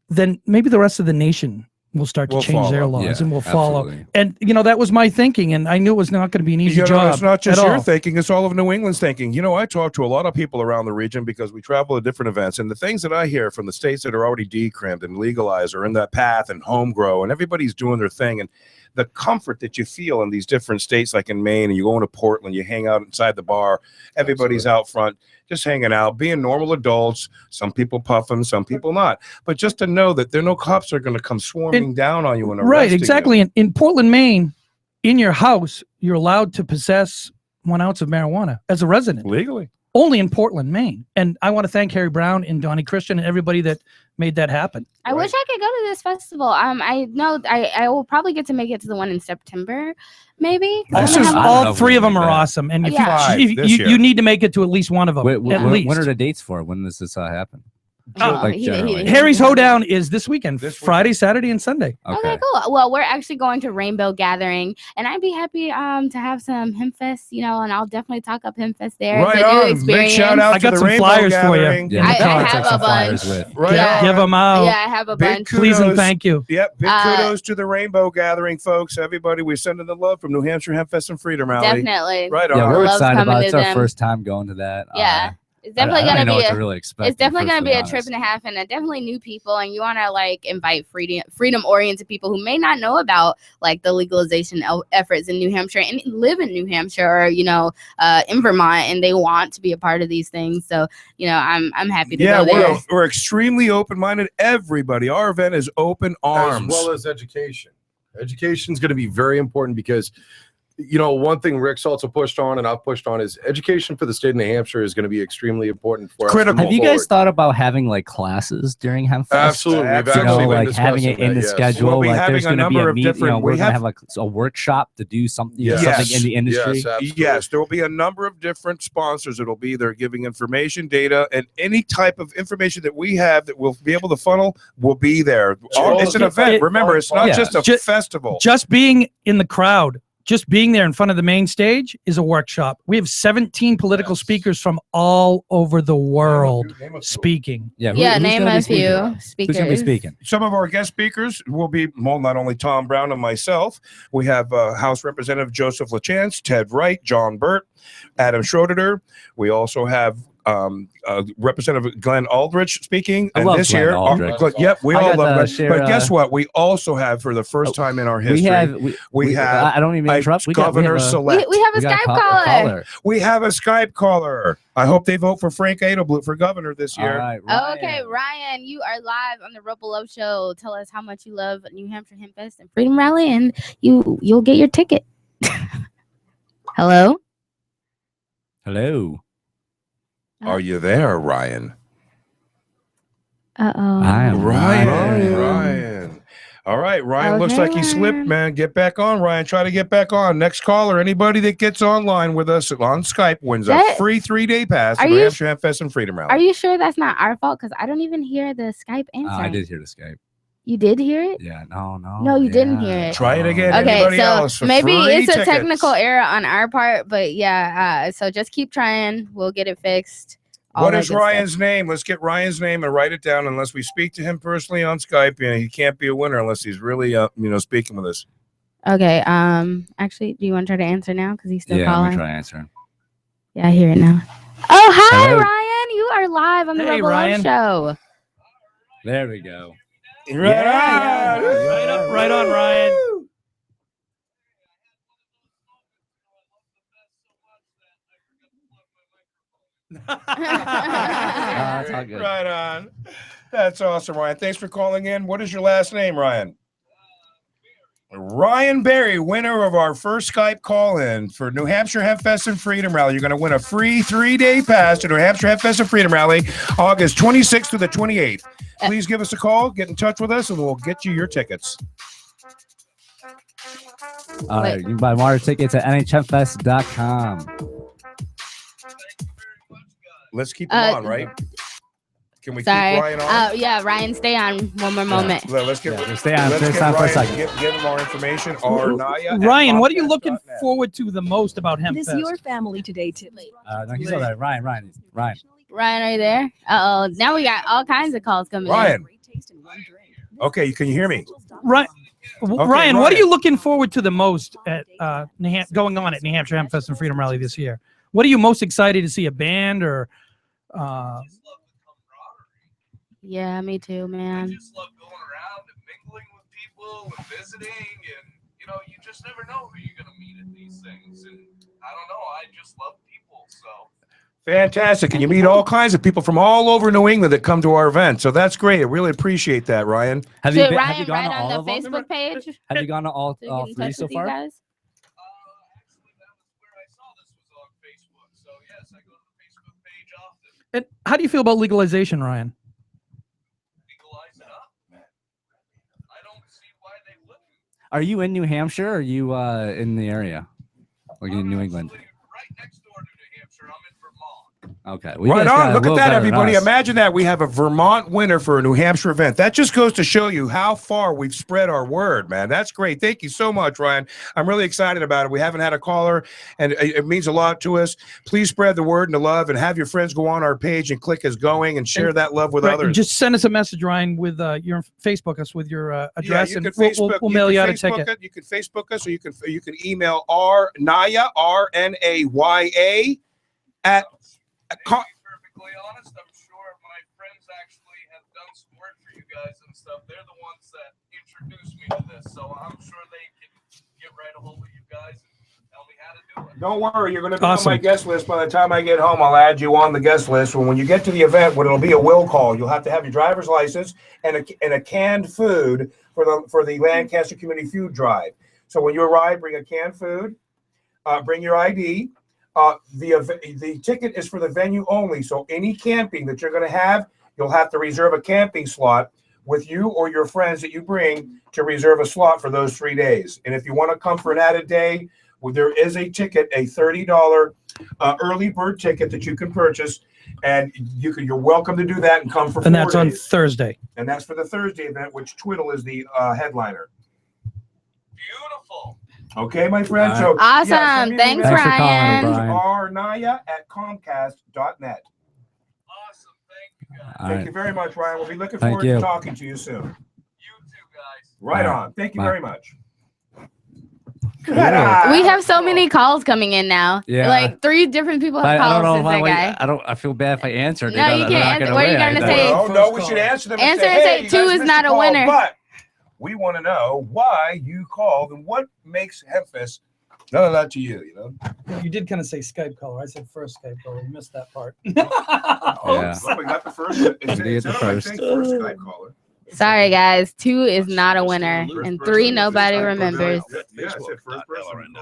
then maybe the rest of the nation will start to change their laws and will follow. And, that was my thinking. And I knew it was not going to be an easy job. It's not just at your all. thinking, it's all of New England's thinking. I talk to a lot of people around the region because we travel to different events, and the things that I hear from the states that are already decrimmed and legalized are in that path and home grow, and everybody's doing their thing. And the comfort that you feel in these different states, like in Maine, and you go into Portland, you hang out inside the bar, everybody's out front, just hanging out, being normal adults. Some people puff them, some people not. But just to know that there are no cops that are going to come swarming down on you and Right, arresting exactly. you. In Portland, Maine, in your house, you're allowed to possess 1 ounce of marijuana as a resident. Legally. Only in Portland, Maine. And I want to thank Harry Brown and Donnie Christian and everybody that made that happen. I wish I could go to this festival. I know I will probably get to make it to the one in September, maybe. All 3 of them are awesome. And if you need to make it to at least one of them. At least. When are the dates for? When does this happen? Harry's Hoedown is this weekend, Friday, Saturday, and Sunday. Okay, cool. Well, we're actually going to Rainbow Gathering, and I'd be happy to have some Hempfest, and I'll definitely talk up Hempfest there. Right it's a on. new experience. Big shout out I got to the some Rainbow flyers Gathering. for you. I have a bunch. Give them out. Yeah, I have a bunch. Please and thank you. Yep. Big kudos to the Rainbow Gathering, folks. Everybody, we're sending the love from New Hampshire Hempfest and Freedom Rally. Definitely. Right on. Yeah, we're excited about it. It's our them. first time going to that. Yeah. It's definitely I gonna don't know be what to really expect, it's definitely gonna be a honest. trip and a half, and definitely new people, and you want to like invite freedom oriented people who may not know about like the legalization efforts in New Hampshire and live in New Hampshire or in Vermont, and they want to be a part of these things. So I'm happy to go there. We're extremely open minded. Everybody, our event is open arms, as well as education. Education is going to be very important because one thing Rick's also pushed on and I've pushed on is education for the state of New Hampshire is going to be extremely important for us. Have you guys thought about having like classes during Hempfest? Absolutely. We've actually been having it in the schedule. We'll be like having there's going to be number a of meet, different. we're We going to have have like a workshop to do something, Yes. something in the industry. Yes, there will be a number of different sponsors that'll be there giving information, data, and any type of information that we have that we'll be able to funnel will be there. It's an event. Remember, it's not just a festival. Just being in the crowd. Just being there in front of the main stage is a workshop. We have 17 political speakers from all over the world speaking. Name a few speakers. Who's going to be speaking? Some of our guest speakers will be not only Tom Brown and myself. We have House Representative Joseph LaChance, Ted Wright, John Burt, Adam Schroeder. We also have Representative Glenn Aldrich speaking. I And love this Glenn year, Aldrich. we I all got love to Glenn. share, But guess what? We also have, for the first time in our history, we have I don't even interrupt. Governor select. We have a Skype caller. We have a Skype caller. I hope they vote for Frank Edlblut for governor this year. Okay, Ryan, you are live on the Rebel Love Show. Tell us how much you love New Hampshire Hempfest and Freedom Rally, and you'll get your ticket. Hello. Are you there, Ryan? Uh-oh. Ryan. All right, Ryan looks like he slipped, man. Get back on, Ryan. Try to get back on. Next caller, anybody that gets online with us on Skype wins a free 3-day pass to New Hampshire Hempfest and Freedom Rally. Are you sure that's not our fault? Because I don't even hear the Skype answer. I did hear the Skype. You did hear it? Yeah, no. No, you didn't hear it. Try it again. Okay, Anybody so else for maybe free it's a tickets. technical error on our part, but yeah, so just keep trying. We'll get it fixed. What is Ryan's name? Let's get Ryan's name and write it down. Unless we speak to him personally on Skype, he can't be a winner unless he's really, speaking with us. Okay. Actually, do you want to try to answer now? Because he's still calling. Yeah, I'm gonna try answering. Yeah, I hear it now. Oh, hi, Hello. Ryan. You are live on the Rebel Love Show. There we go. Right on, Ryan. That's all good. Right on. That's awesome, Ryan. Thanks for calling in. What is your last name, Ryan? Ryan Berry, winner of our first Skype call-in for New Hampshire Hempfest and Freedom Rally. You're going to win a free 3-day pass to New Hampshire Hempfest and Freedom Rally, August 26th to the 28th. Please give us a call, get in touch with us, and we'll get you your tickets. All right, you can buy more tickets at NHHempfest.com. Let's keep them on, right? Can we Sorry. keep Ryan on? Yeah, Ryan, stay on one more moment. Let's get stay on. let's Stay get on for a Ryan, second. give him more information. Or Naya. Ryan, what are you looking forward to the most about It is Hempfest? your family today, Tipley. No, he's all right. Ryan. Ryan, are you there? Uh-oh. Now we got all kinds of calls coming Ryan. Okay, can you hear me? Ryan, Okay, Ryan, what are Ryan. you looking forward to the most at going on at New Hampshire Hempfest and Freedom Rally this year? What are you most excited to see? A band or? Yeah, me too, man. Love going around and mingling with people and visiting, and you know, you just never know who you're gonna meet at these things, and I don't know. I just love people, so. Fantastic, and you meet all kinds of people from all over New England that come to our event, so that's great. I really appreciate that, Ryan. Have Should you Ryan gone write to all on of the them? Facebook page? Have you gone to all So we get in three touch so with you far? guys? And how do you feel about legalization, Ryan? Are you in New Hampshire or are you in the area? Or are you in New England? Okay. Well, Right on. Look at that, everybody. Imagine that. We have a Vermont winner for a New Hampshire event. That just goes to show you how far we've spread our word, man. That's great. Thank you so much, Ryan. I'm really excited about it. We haven't had a caller, and it means a lot to us. Please spread the word and the love, and have your friends go on our page and click us going and share that love with others. Just send us a message, Ryan, with your Facebook us with your address, you and can we'll mail you out a Facebook ticket. You can Facebook us, or you can email rnaya, RNAYA at perfectly honest, I'm sure my friends actually have done some work for you guys and stuff. They're the ones that introduced me to this, so I'm sure they can get right a hold of you guys and tell me how to do it. Don't worry, you're going to be on my guest list. By the time I get home, I'll add you on the guest list. When you get to the event, it'll be a will call. You'll have to have your driver's license and a canned food for the Lancaster Community Food Drive. So when you arrive, bring a canned food, bring your ID. The ticket is for the venue only, so any camping that you're going to have, you'll have to reserve a camping slot with you or your friends that you bring to reserve a slot for those 3 days. And if you want to come for an added day, well, there is a ticket, a $30 early bird ticket that you can purchase, and you're welcome to do that and come for 4 days. And that's on Thursday. And that's for the Thursday event, which Twiddle is the headliner. Beautiful. Okay, my friend. So Awesome. Thanks, Ryan. rnaya@comcast.net. Awesome. Thank you, guys. Thank you very much, Ryan. We'll be looking forward to talking to you soon. You too, guys. Right on. Thank you very much. We have so many calls coming in now. Yeah. Like 3 different people have I don't called know since if that guy. I feel bad if I answer. No, you can't answer. What are you going to say? No, we should answer them. Answer and say 2 is not a winner. But we want to know why you called and what makes Hempfest. None of that to you, you know. You did kind of say Skype caller. I said first Skype caller. You missed that part. Well, we got the first. It's first Skype caller. Sorry, guys. 2 is not a winner, and 3 nobody remembers. Yeah, I said first person.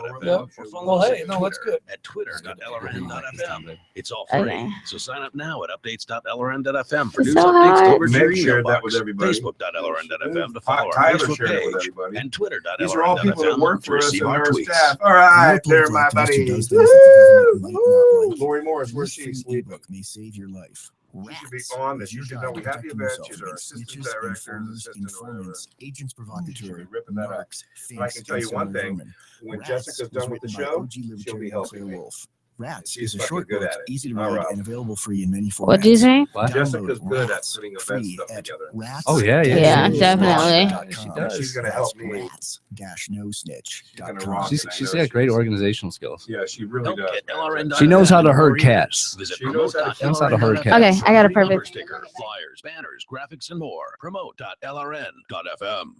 Well, hey, no, that's good. At twitter.lrn.fm. It's all free. Okay. So sign up now at updates.lrn.fm for It's news so updates hard. delivered to your Make sure email that box. with everybody. Facebook.lrn.fm to follow our Tyler Facebook shared it with page everybody. and These are all people that twitter.lrn.fm work to for us receive and our our tweets. staff. All right, Your they're political my activist who buddies. does things that the government might not like. Lori Morris, where's This she? free Sleeping. ebook may save your life. You should be on this. You should know we have the event. She's our assistant director, assistant or whatever. Agents provocateurs, Ripping that up. But I can tell you one thing. When Jessica's done with the show, she'll be helping me. Rats She's is a fucking short good book, at it. easy to All read, right. and available free in many formats. What'd you say? Jessica's good at Rats, putting event free stuff at together. Rats. Oh, yeah. Yeah, definitely. She does. She's going to help me. Rats-no-snitch.com. She's got great organizational skills. Yeah, she really does. She knows how to herd cats. Visit She knows how to She knows how to herd promote.lrn.fm. cats. Okay, I got a Bumper perfect. sticker, flyers, banners, graphics, and more. Promote.lrn.fm.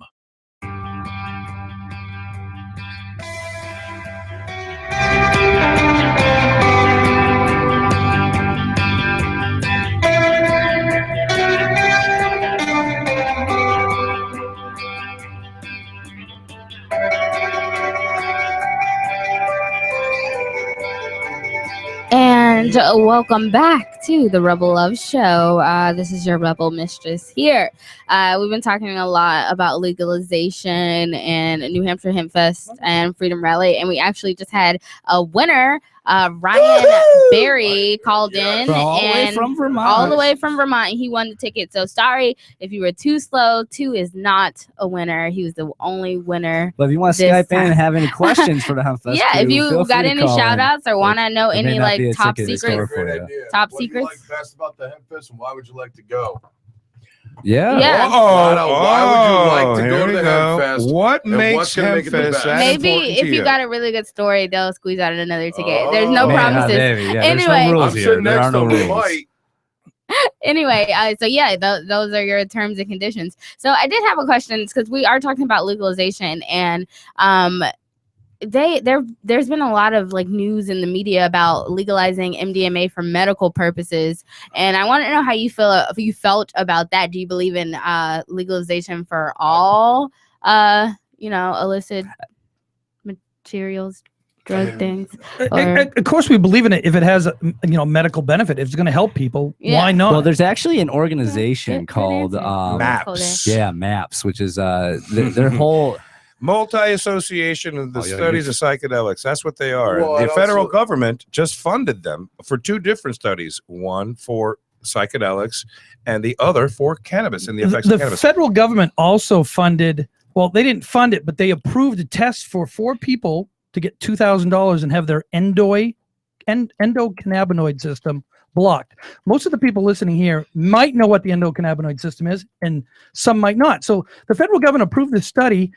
And welcome back to the Rebel Love Show. This is your Rebel Mistress here. We've been talking a lot about legalization and New Hampshire Hempfest and Freedom Rally, and we actually just had a winner. Ryan Berry called in All the way and from Vermont. all the way from Vermont. He won the ticket. So sorry if you were too slow. 2 is not a winner. He was the only winner. But if you want to this Skype in and time. have any questions for the Hempfest, Yeah, if too, you feel got free to any call shout in. outs or want to know It may any not like be a top ticket in secrets, store for you. top What do you secrets. like best about the Hempfest, and why would you like to go? Yeah. Yeah. Why would you like to here go to we the go. Hempfest? What and makes what's gonna make it the Hempfest best? that Maybe important if to you got a really good story, they'll squeeze out another ticket. There's no Oh. Yeah, promises. maybe, yeah. There's Anyway. no rules I'm here. sitting There next are to no him. We rules. might. Anyway, so yeah, those are your terms and conditions. So I did have a question because we are talking about legalization, and there's been a lot of like news in the media about legalizing MDMA for medical purposes, and I want to know how you felt about that. Do you believe in legalization for all illicit materials, drug things? Of course, we believe in it if it has medical benefit. If it's going to help people, why not? Well, there's actually an organization called MAPS. Yeah, MAPS, which is their whole Multi-Association of the Oh, yeah, Studies of Psychedelics. That's what they are. Well, The and federal also- government just funded them for 2 different studies, one for psychedelics and the other for cannabis and the effects of The cannabis. federal government also funded. Well, they didn't fund it, but they approved a test for 4 people to get $2,000 and have their endocannabinoid system blocked. Most of the people listening here might know what the endocannabinoid system is, and some might not. So the federal government approved this study.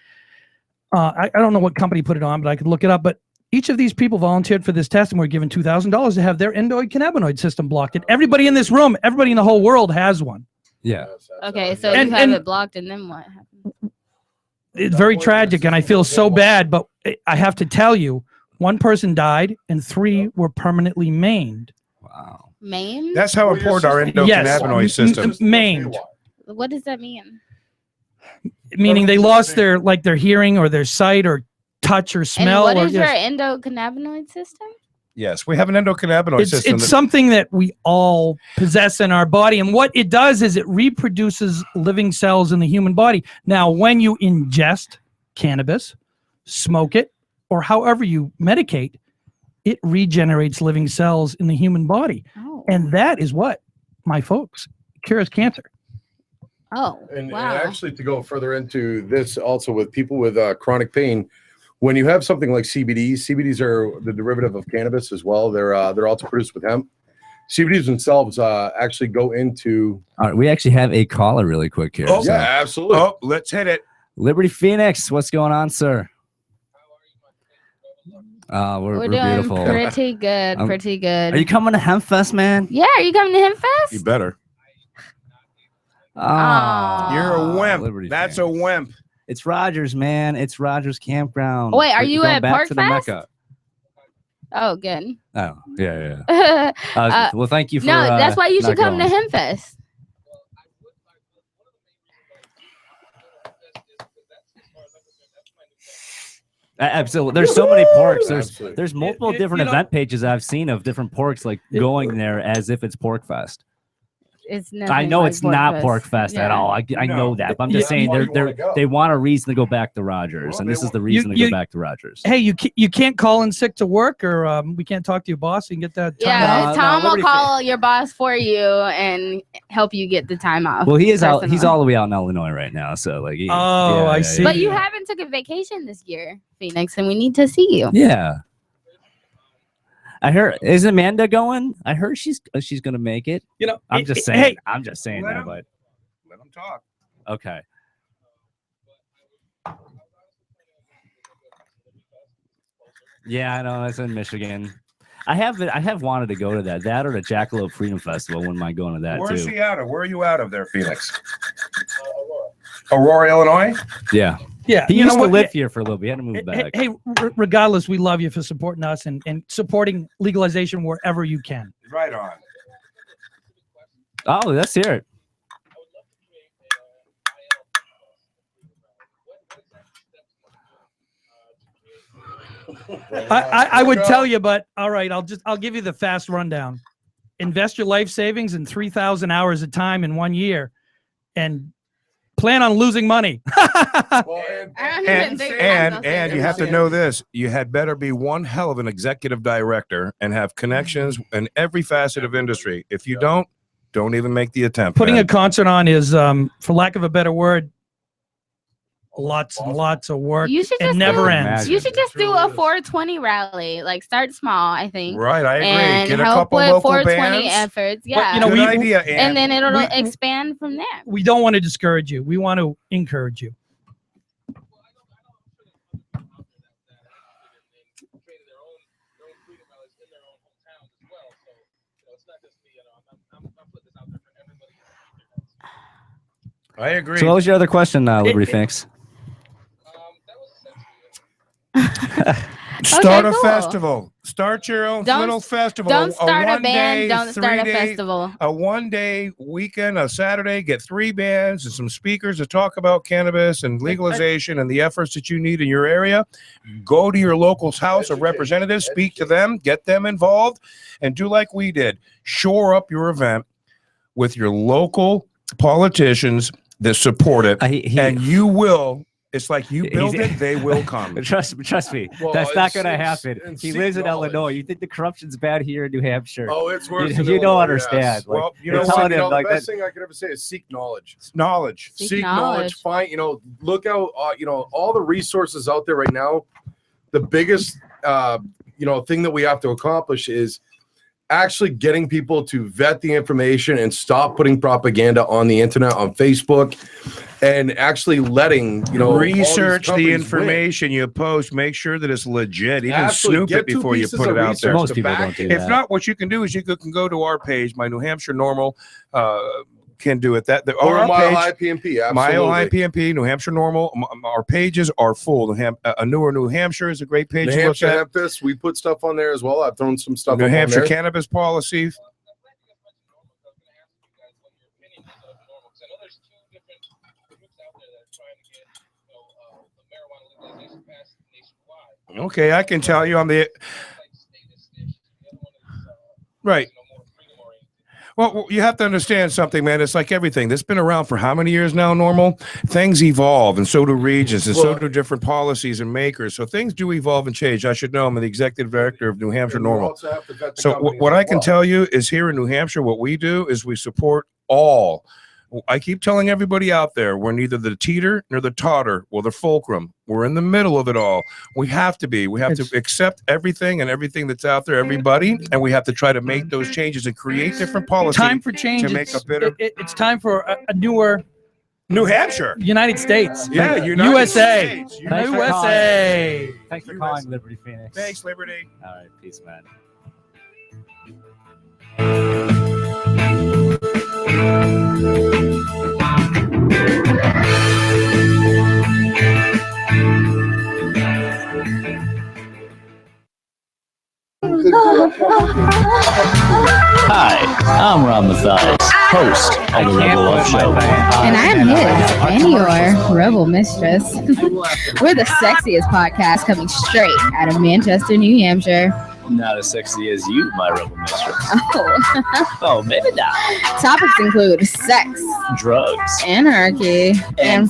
I don't know what company put it on, but I could look it up. But each of these people volunteered for this test and were given $2,000 to have their endocannabinoid system blocked. And everybody in this room, everybody in the whole world has one. Yeah. Okay, so And- you have and- it blocked, and then what happens? It's very tragic, and I feel so bad, but I have to tell you, 1 person died and 3 were permanently maimed. Wow. Maimed? That's how important our endocannabinoid system is. Maimed, What does that mean? meaning they lost their hearing or their sight or touch or smell. And what or is your yes. endocannabinoid system? Yes, we have an endocannabinoid system. It's something that we all possess in our body, and what it does is it reproduces living cells in the human body. Now, when you ingest cannabis, smoke it, or however you medicate, it regenerates living cells in the human body. Oh. And that is what, my folks, cures cancer. Oh, And wow. actually, to go further into this, also with people with chronic pain, when you have something like CBDs are the derivative of cannabis as well. They're also produced with hemp. CBDs themselves actually go into. All right, we actually have a caller really quick here. Oh, so. yeah, absolutely. Oh, let's hit it. Liberty Phoenix, what's going on, sir? We're doing beautiful. pretty good, pretty good. Are you coming to Hempfest, man? Yeah, are you coming to Hempfest? You better. Oh, You're a wimp. Liberty That's a wimp. It's Rogers, man. It's Rogers Campground. Wait, are We're you going at back Park to the Fest? Mecca. Oh, good. Oh, yeah. Well, thank you for. No, that's why you not should come to going. Hempfest. Absolutely. There's so many porks. Absolutely. There's multiple different event pages I've seen of different porks like going there as if it's Pork Fest. It's I know like it's not Pork Fest at Yeah. all. I know that, but I'm just saying they want a reason to go back to Rogers, and this is the reason to go back to Rogers. Hey, you can't call in sick to work, or we can't talk to your boss and get that time Yeah, off? Tom will call your boss for you and help you get the time off. Well, he is out. He's personally. all the way out in Illinois right now, so like. I see. But you haven't took a vacation this year, Phoenix, and we need to see you. Yeah. I heard. Is Amanda going? I heard she's gonna make it. You know, I'm just saying. hey, I'm just saying let that, him- but Let them talk. okay. Yeah, I know. It's in Michigan. I have wanted to go to that or the Jackalope Freedom Festival. Wouldn't mind going to that Where's too. he out of? Where are you out of there, Phoenix? Aurora, Illinois? Yeah. Yeah, He you used know to what? live here for a little bit. He had to move Hey, back. hey, regardless, we love you for supporting us and supporting legalization wherever you can. Right on. Oh, let's hear it. I would tell you, but all right, I'll give you the fast rundown. Invest your life savings in 3,000 hours of time in 1 year, and plan on losing money. And you have to know this. You had better be one hell of an executive director and have connections in every facet of industry. If you don't even make the attempt. Putting man. a concert on is, for lack of a better word, lots and lots of work. You should and just never do, ends. You should just do a 420 rally. Like start small, I think. Right, I agree. And Get a help couple with local 420 bands. efforts. Yeah. you know, Good we- idea, and then it'll we- expand from there. We don't want to discourage you. We want to encourage you. I agree. So what was your other question, Liberty Phoenix? Start Okay, a cool. festival. Start your own little festival. Don't start a one-day, band. Don't start a 3-day, festival. A 1-day weekend, a Saturday, get 3 bands and some speakers to talk about cannabis and legalization and the efforts that you need in your area. Go to your local House of Representatives, speak to them, get them involved, and do like we did. Shore up your event with your local politicians that support it, and you will. It's like you build it, they will come. Trust me, Well, that's not going to happen. and He seek lives in knowledge. Illinois. You think the corruption's bad here in New Hampshire? Oh, it's worse. You, in you don't Illinois, understand. yes. Like, Well, you you're know what? telling You him know, the like best that. thing I could ever say is seek knowledge. Knowledge. Seek knowledge. Find, look out, all the resources out there right now. The biggest, thing that we have to accomplish is actually getting people to vet the information and stop putting propaganda on the internet, on Facebook, and actually letting, research the information you post. Make sure that it's legit. Even Absolutely. snoop Get it 2 before you pieces put of it out research there. Most to people back don't do If that. not, what you can do is you can go to our page. My New Hampshire Normal can do it. Or our Mile page, IPMP. Mile Absolutely. IPMP, New Hampshire Normal. Our pages are full. A newer New Hampshire is a great page New to look Hampshire at. Hempfest, we put stuff on there as well. I've thrown some stuff New up Hampshire on there. cannabis policy. Okay, I can tell you on the right. Well, you have to understand something, man. It's like everything. That's been around for how many years now, Normal? Things evolve, and so do regions, and so do different policies and makers. So things do evolve and change. I should know. I'm the executive director of New Hampshire Normal. So what I can tell you is here in New Hampshire, what we do is we support all. I keep telling everybody out there, we're neither the teeter nor the totter. We're the fulcrum. We're in the middle of it all. We have to be. We have to accept everything and everything that's out there, everybody, and we have to try to make those changes and create different policies. Time for change. To make a better. It's time for a newer New Hampshire, United States. Yeah, United USA. States. USA. Thanks for calling, Liberty Phoenix. Thanks, Liberty. All right, peace, man. Hi, I'm Rob Mathias, host of the Rebel Love Show. And I'm his and your Rebel Mistress. We're the sexiest podcast coming straight out of Manchester, New Hampshire. Not as sexy as you, my Rebel Mistress. Oh. Oh, maybe not. Topics include sex, Drugs, anarchy, and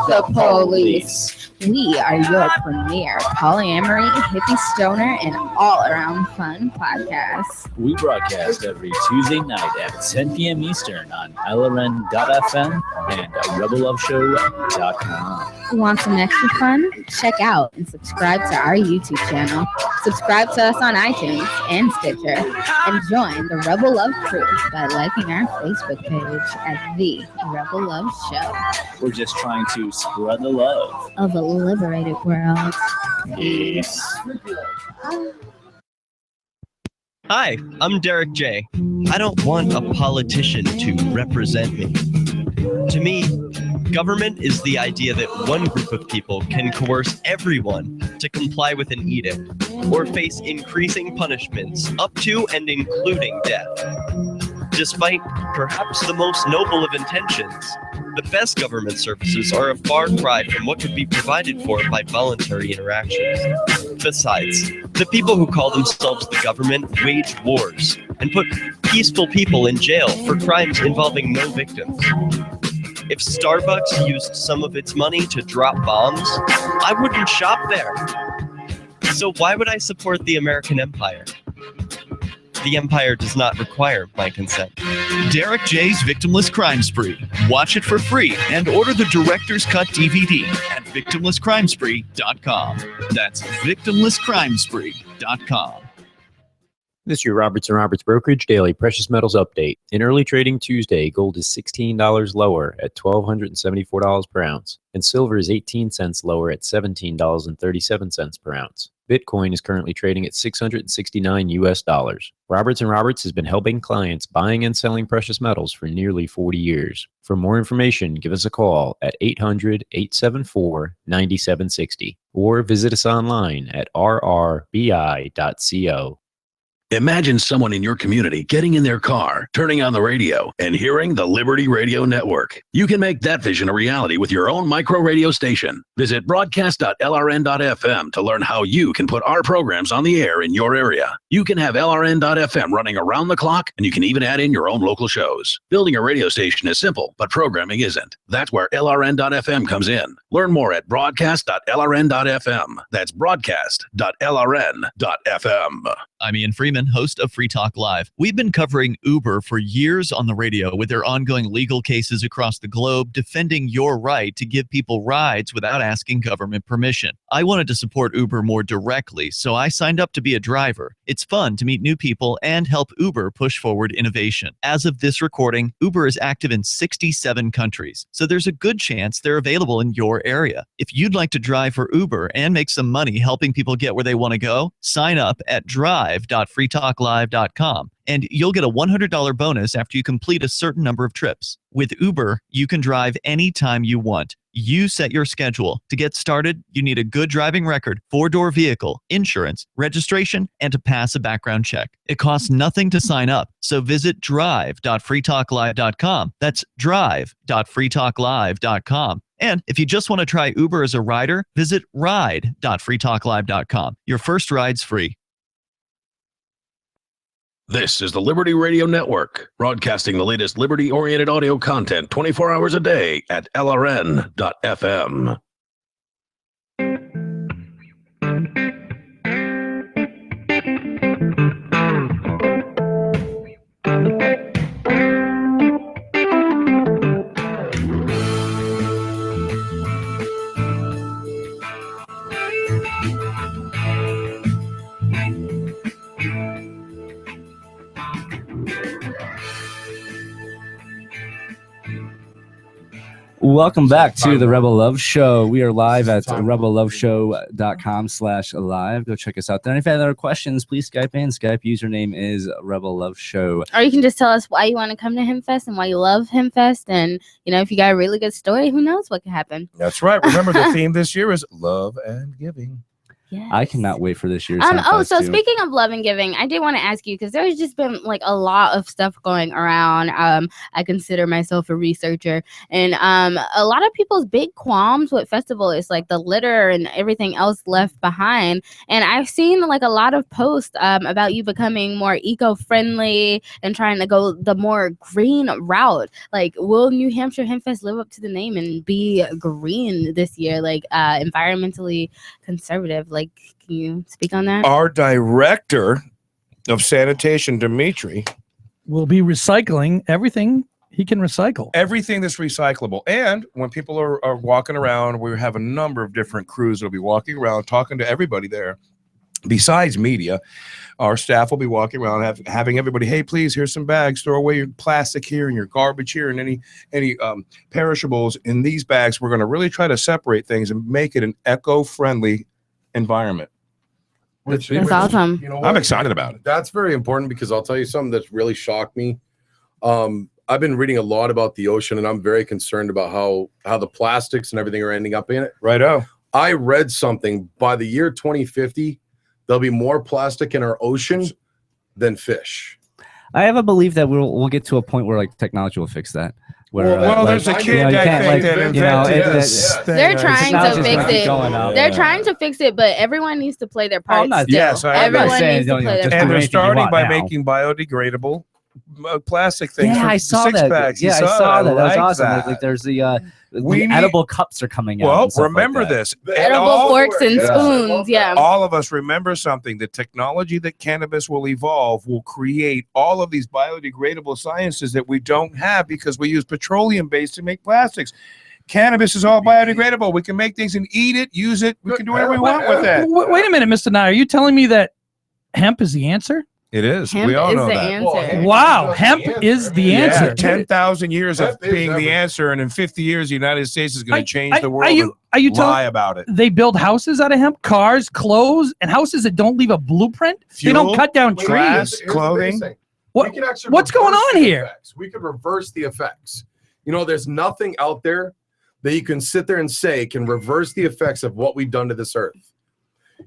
the police. We are your premier polyamory, hippie stoner, and all-around fun podcast. We broadcast every Tuesday night at 10 p.m. Eastern on LRN.FM and rebelloveshow.com. Want some extra fun? Check out and subscribe to our YouTube channel. Subscribe to us on iTunes and Stitcher. And join the Rebel Love crew by liking our Facebook page at The Rebel Love Show. We're just trying to spread the love of a liberated world. Peace. Hi, I'm Derek J. I don't want a politician to represent me. To me, government is the idea that one group of people can coerce everyone to comply with an edict or face increasing punishments up to and including death. Despite perhaps the most noble of intentions, the best government services are a far cry from what could be provided for by voluntary interactions. Besides, the people who call themselves the government wage wars and put peaceful people in jail for crimes involving no victims. If Starbucks used some of its money to drop bombs, I wouldn't shop there. So why would I support the American empire? The empire does not require my consent. Derek J's Victimless Crime Spree. Watch it for free and order the Director's Cut DVD at victimlesscrimespree.com. That's victimlesscrimespree.com. This is your Roberts & Roberts Brokerage Daily Precious Metals Update. In early trading Tuesday, gold is $16 lower at $1,274 per ounce, and silver is 18 cents lower at $17.37 per ounce. Bitcoin is currently trading at 669 US dollars. Roberts & Roberts has been helping clients buying and selling precious metals for nearly 40 years. For more information, give us a call at 800-874-9760 or visit us online at rrbi.co. Imagine someone in your community getting in their car, turning on the radio, and hearing the Liberty Radio Network. You can make that vision a reality with your own micro radio station. Visit broadcast.lrn.fm to learn how you can put our programs on the air in your area. You can have LRN.FM running around the clock, and you can even add in your own local shows. Building a radio station is simple, but programming isn't. That's where LRN.FM comes in. Learn more at broadcast.lrn.fm. That's broadcast.lrn.fm. I'm Ian Freeman, host of Free Talk Live. We've been covering Uber for years on the radio with their ongoing legal cases across the globe, defending your right to give people rides without asking government permission. I wanted to support Uber more directly, so I signed up to be a driver. It's fun to meet new people and help Uber push forward innovation. As of this recording, Uber is active in 67 countries, so there's a good chance they're available in your area. If you'd like to drive for Uber and make some money helping people get where they want to go, sign up at drive.freetalklive.com. and you'll get a $100 bonus after you complete a certain number of trips. With Uber, you can drive anytime you want. You set your schedule. To get started, you need a good driving record, 4-door vehicle, insurance, registration, and to pass a background check. It costs nothing to sign up, so visit drive.freetalklive.com. That's drive.freetalklive.com. And if you just want to try Uber as a rider, visit ride.freetalklive.com. Your first ride's free. This is the Liberty Radio Network, broadcasting the latest liberty-oriented audio content 24 hours a day at LRN.FM. Welcome back to the Rebel Love Show. We are live at rebelloveshow.com/live. Go check us out there. And if you have other questions, please Skype in. Skype username is Rebel Love Show. Or you can just tell us why you want to come to Hempfest and why you love Hempfest. And, you know, if you got a really good story, who knows what could happen. That's right. Remember, the theme this year is love and giving. Yes. I cannot wait for this year's so too. speaking of love and giving, I did want to ask you, because there's just been like a lot of stuff going around. I consider myself a researcher, and a lot of people's big qualms with festival is like the litter and everything else left behind. And I've seen like a lot of posts about you becoming more eco-friendly and trying to go the more green route. Like, will New Hampshire Hempfest live up to the name and be green this year, like environmentally conservative? Like, can you speak on that? Our director of sanitation, Dimitri, will be recycling everything he can recycle. Everything that's recyclable. And when people are walking around, we have a number of different crews that will be walking around talking to everybody there. Besides media, our staff will be walking around having everybody, hey, please, here's some bags, throw away your plastic here and your garbage here and any perishables in these bags. We're going to really try to separate things and make it an eco-friendly environment. That's awesome. You know, I'm excited about it. That's very important, because I'll tell you something that's really shocked me. I've been reading a lot about the ocean, and I'm very concerned about how the plastics and everything are ending up in it. Righto. I read something, by the year 2050, there'll be more plastic in our ocean than fish. I have a belief that we'll get to a point where like technology will fix that. Where, there's a kid they're trying to fix it. They're trying to fix it, but everyone needs to play their part. Everyone needs to play their part. And they're starting by making biodegradable plastic things. Yeah, I saw that. Yeah, I saw that. That was awesome. Like there's the edible cups are coming out. Well, remember this. Edible forks and spoons. Yeah. All of us remember something. The technology that cannabis will evolve will create all of these biodegradable sciences that we don't have because we use petroleum based to make plastics. Cannabis is all biodegradable. We can make things and eat it, use it. We can do whatever we want with that. Wait a minute, Mr. Nye. Are you telling me that hemp is the answer? It is. Hemp We all is know the that. answer. Wow, hemp is the answer. Yeah, 10,000 years of being the answer, and in 50 years, the United States is going to change the world Are you and lie telling about it. They build houses out of hemp, cars, clothes, and houses that don't leave a blueprint? They don't Fuel, cut down glass, trees. clothing. What's going on here? We could reverse the effects. You know, there's nothing out there that you can sit there and say can reverse the effects of what we've done to this earth.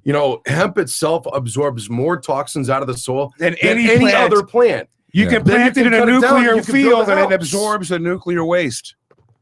You know, hemp itself absorbs more toxins out of the soil than any other plant. You can plant it in a cut it down, nuclear you can build field a and it house. absorbs the nuclear waste.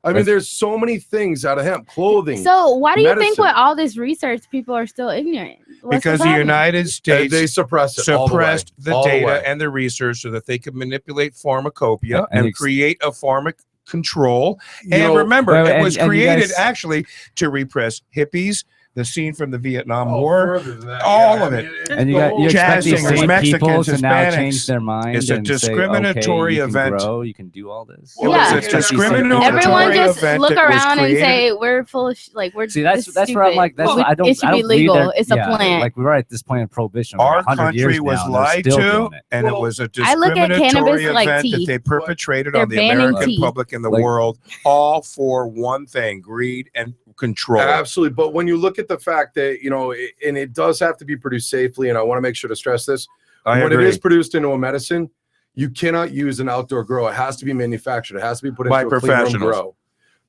I mean, there's so many things out of hemp, clothing. So why do you think medicine. with all this research, people are still ignorant? What's Because the problem? United States They suppress it all the way. suppressed the All the data way. and the research so that they could manipulate pharmacopoeia Yep, and and create a pharmac control. You And know, remember, well, it was and you created guys- actually to repress hippies, the scene from the Vietnam Oh, War, further than that, all yeah, of I it. mean, And you expect Jazz these singers, same people Mexicans, to now Hispanics. change their mind It's a and say, discriminatory okay, you event. Can grow, you can do all this. It Yeah. was a discriminatory Everyone just event look that was around and created. say we're full of we're. See, that's this where I'm stupid. like, that's Well, why I don't. It should I don't be believe legal. they're- It's a yeah, plant. Like we're at this point of prohibition. Our 100 country years was now, and they're lied still to, doing it. and it was a I look at discriminatory cannabis like event tea. that they perpetrated They're on the banning American tea. public and the Like- world, all for one thing: greed and control. Absolutely. But when you look at the fact that, you know, and it does have to be produced safely, and I want to make sure to stress this, I when agree. it is produced into a medicine, you cannot use an outdoor grow. It has to be manufactured. It has to be put into By a clean room professionals. grow.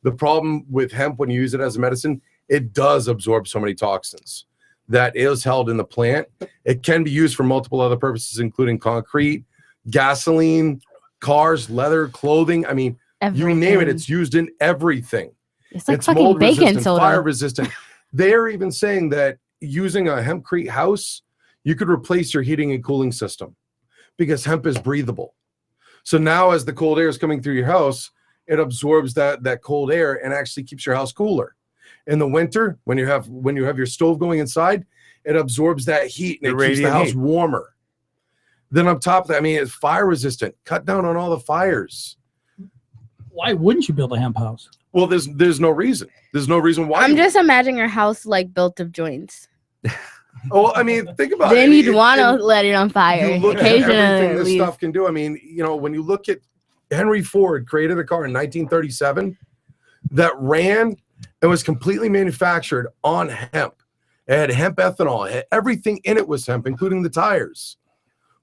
The problem with hemp when you use it as a medicine, it does absorb so many toxins that is held in the plant. It can be used for multiple other purposes, including concrete, gasoline, cars, leather, clothing. I mean, you name it, Everything. it's used in everything. It's like fucking mold baking resistant, soda. fire resistant. They're even saying that using a hempcrete house, you could replace your heating and cooling system because hemp is breathable. So now as the cold air is coming through your house, it absorbs that cold air and actually keeps your house cooler. In the winter, when you have your stove going inside, it absorbs that heat and The it keeps the radiant house heat. warmer. Then on top of that, I mean, it's fire resistant. Cut down on all the fires. Why wouldn't you build a hemp house? Well, there's no reason. There's no reason why. I'm you- just imagining your house like built of joints. Oh, I mean, think about Then it. you'd want to let it on fire. You look at everything Occasionally, this leave. stuff can do. I mean, you know, when you look at Henry Ford created a car in 1937 that ran and was completely manufactured on hemp. It had hemp ethanol. It had everything in it was hemp, including the tires.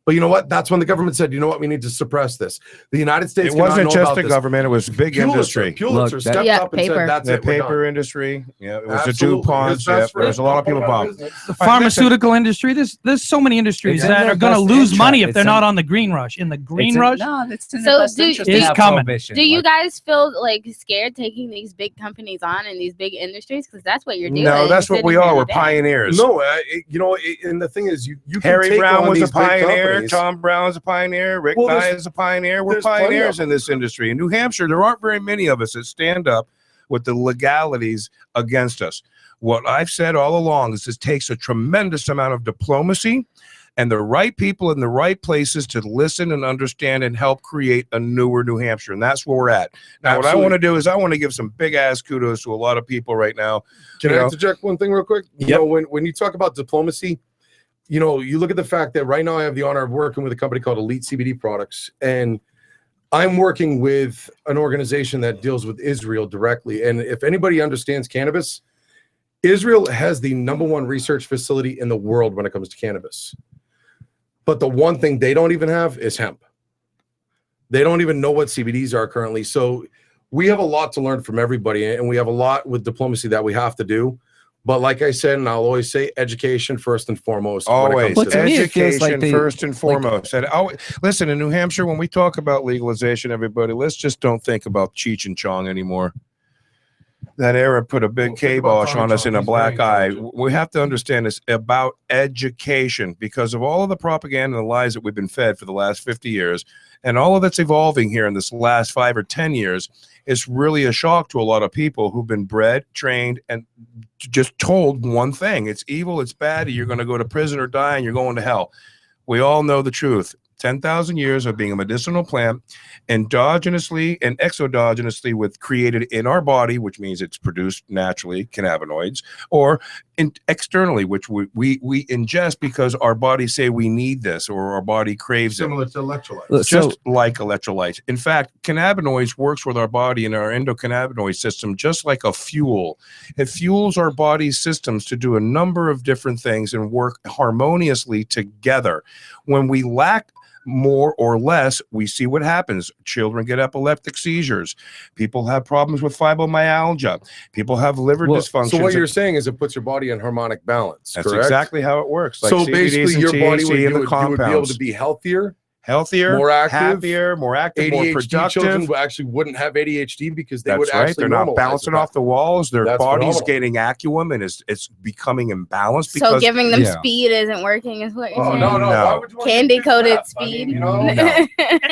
But you know what? That's when the government said, you know what? We need to suppress this. The United States It wasn't cannot know just about the this. government; it was big industry. Pulitzer stepped Yeah, up and paper. said, that's The it. we're paper done. industry, yeah, it was Absolutely. the DuPonts. His Yeah, best there was a lot of people involved. The pharmaceutical industry. There's so many industries It's in that their are going to best lose interest. money if It's they're in- not on the green rush. In the green rush, No, it's in So their best do- interest is to have coming. prohibition. Do you Like, guys feel like scared taking these big companies on and these big industries? Because that's what you're doing. No, that's what we sitting are. here We're today. pioneers. No, you know, and the thing is, you can Harry take Brown on was a these big pioneer. companies. Tom Brown is a pioneer. Rick Well, Nye there's- is a pioneer. We're there's plenty of pioneers them. in this industry. In New Hampshire, there aren't very many of us that stand up with the legalities against us. What I've said all along is this takes a tremendous amount of diplomacy and the right people in the right places to listen and understand and help create a newer New Hampshire. And that's where we're at. Now, what I Absolutely. want to do is I want to give some big ass kudos to a lot of people right now. Can You I know, interject one thing real quick? You Yep. know, when you talk about diplomacy, you know, you look at the fact that right now I have the honor of working with a company called Elite CBD Products, and I'm working with an organization that deals with Israel directly. And if anybody understands cannabis, Israel has the #1 research facility in the world when it comes to cannabis. But the one thing they don't even have is hemp. They don't even know what CBDs are currently. So we have a lot to learn from everybody, and we have a lot with diplomacy that we have to do. But like I said, and I'll always say, education first and foremost. when it always comes to this. education first and foremost. And always, listen, in New Hampshire, when we talk about legalization, everybody, let's just don't think about Cheech and Chong anymore. That era put a big kibosh on us in a black eye. We have to understand it's about education because of all of the propaganda and the lies that we've been fed for the last 50 years. And all of that's evolving here in this last 5 or 10 years. It's really a shock to a lot of people who've been bred, trained, and just told one thing. It's evil, it's bad, you're going to go to prison or die, and you're going to hell. We all know the truth. 10,000 years of being a medicinal plant, endogenously and exogenously with created in our body, which means it's produced naturally, cannabinoids, or externally, which we ingest because our bodies say we need this or our body craves it. Similar to electrolytes. Just like electrolytes. In fact, cannabinoids works with our body and our endocannabinoid system just like a fuel. It fuels our body's systems to do a number of different things and work harmoniously together. When we lack more or less, we see what happens. Children get epileptic seizures. People have problems with fibromyalgia. People have liver dysfunction. So what you're saying is it puts your body in harmonic balance. That's correct? exactly how it works. Like so CBDs basically, and your body THC would, and the you would be able to be healthier, more active, happier, more ADHD more productive. Children actually wouldn't have ADHD because they That's would right. actually They're not normalize bouncing it. off the walls. Their That's body's phenomenal. getting acuum and it's becoming imbalanced. So Because, giving them speed isn't working, is what you're saying? no. Candy coated speed. No.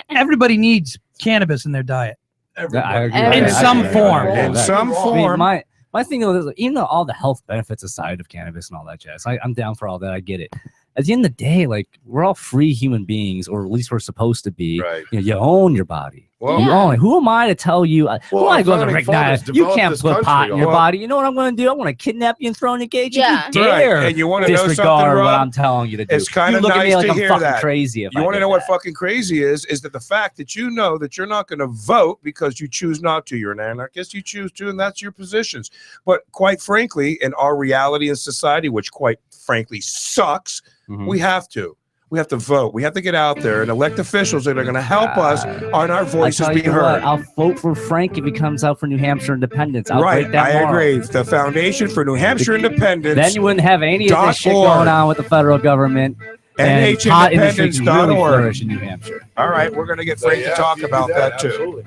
Everybody needs cannabis in their diet. I agree. In some form. In some I mean, form. my thing is, even though all the health benefits aside of cannabis and all that jazz, I'm down for all that. I get it. At the end of the day, like, we're all free human beings, or at least we're supposed to be. Right. You know, you own your body. Well, you own it. Who am I to tell you? Who am I our going to founding recognize? fathers You developed can't this put pot country in your on- body. You know what I'm going to do? I'm going to kidnap you and throw in a cage. Yeah. You dare Right. And you want to know something, disregard what Rob? I'm telling you to do. It's kind You of look at nice me like to I'm hear fucking that. crazy. If You I want to did know what that. fucking crazy is that the fact that you know that you're not going to vote because you choose not to. You're an anarchist. You choose to, and that's your positions. But quite frankly, in our reality in society, which quite frankly sucks, we have to. We have to vote. We have to get out there and elect officials that are going to help us on our voices I be tell you heard. what, I'll vote for Frank if he comes out for New Hampshire independence. I'll Right, break that I moral. agree. The Foundation for New Hampshire Independence. Then you wouldn't have any of this shit going on with the federal government. And pot industry can really NHindependence.org. flourish in New Hampshire. All right, we're going to get Frank to talk about that too.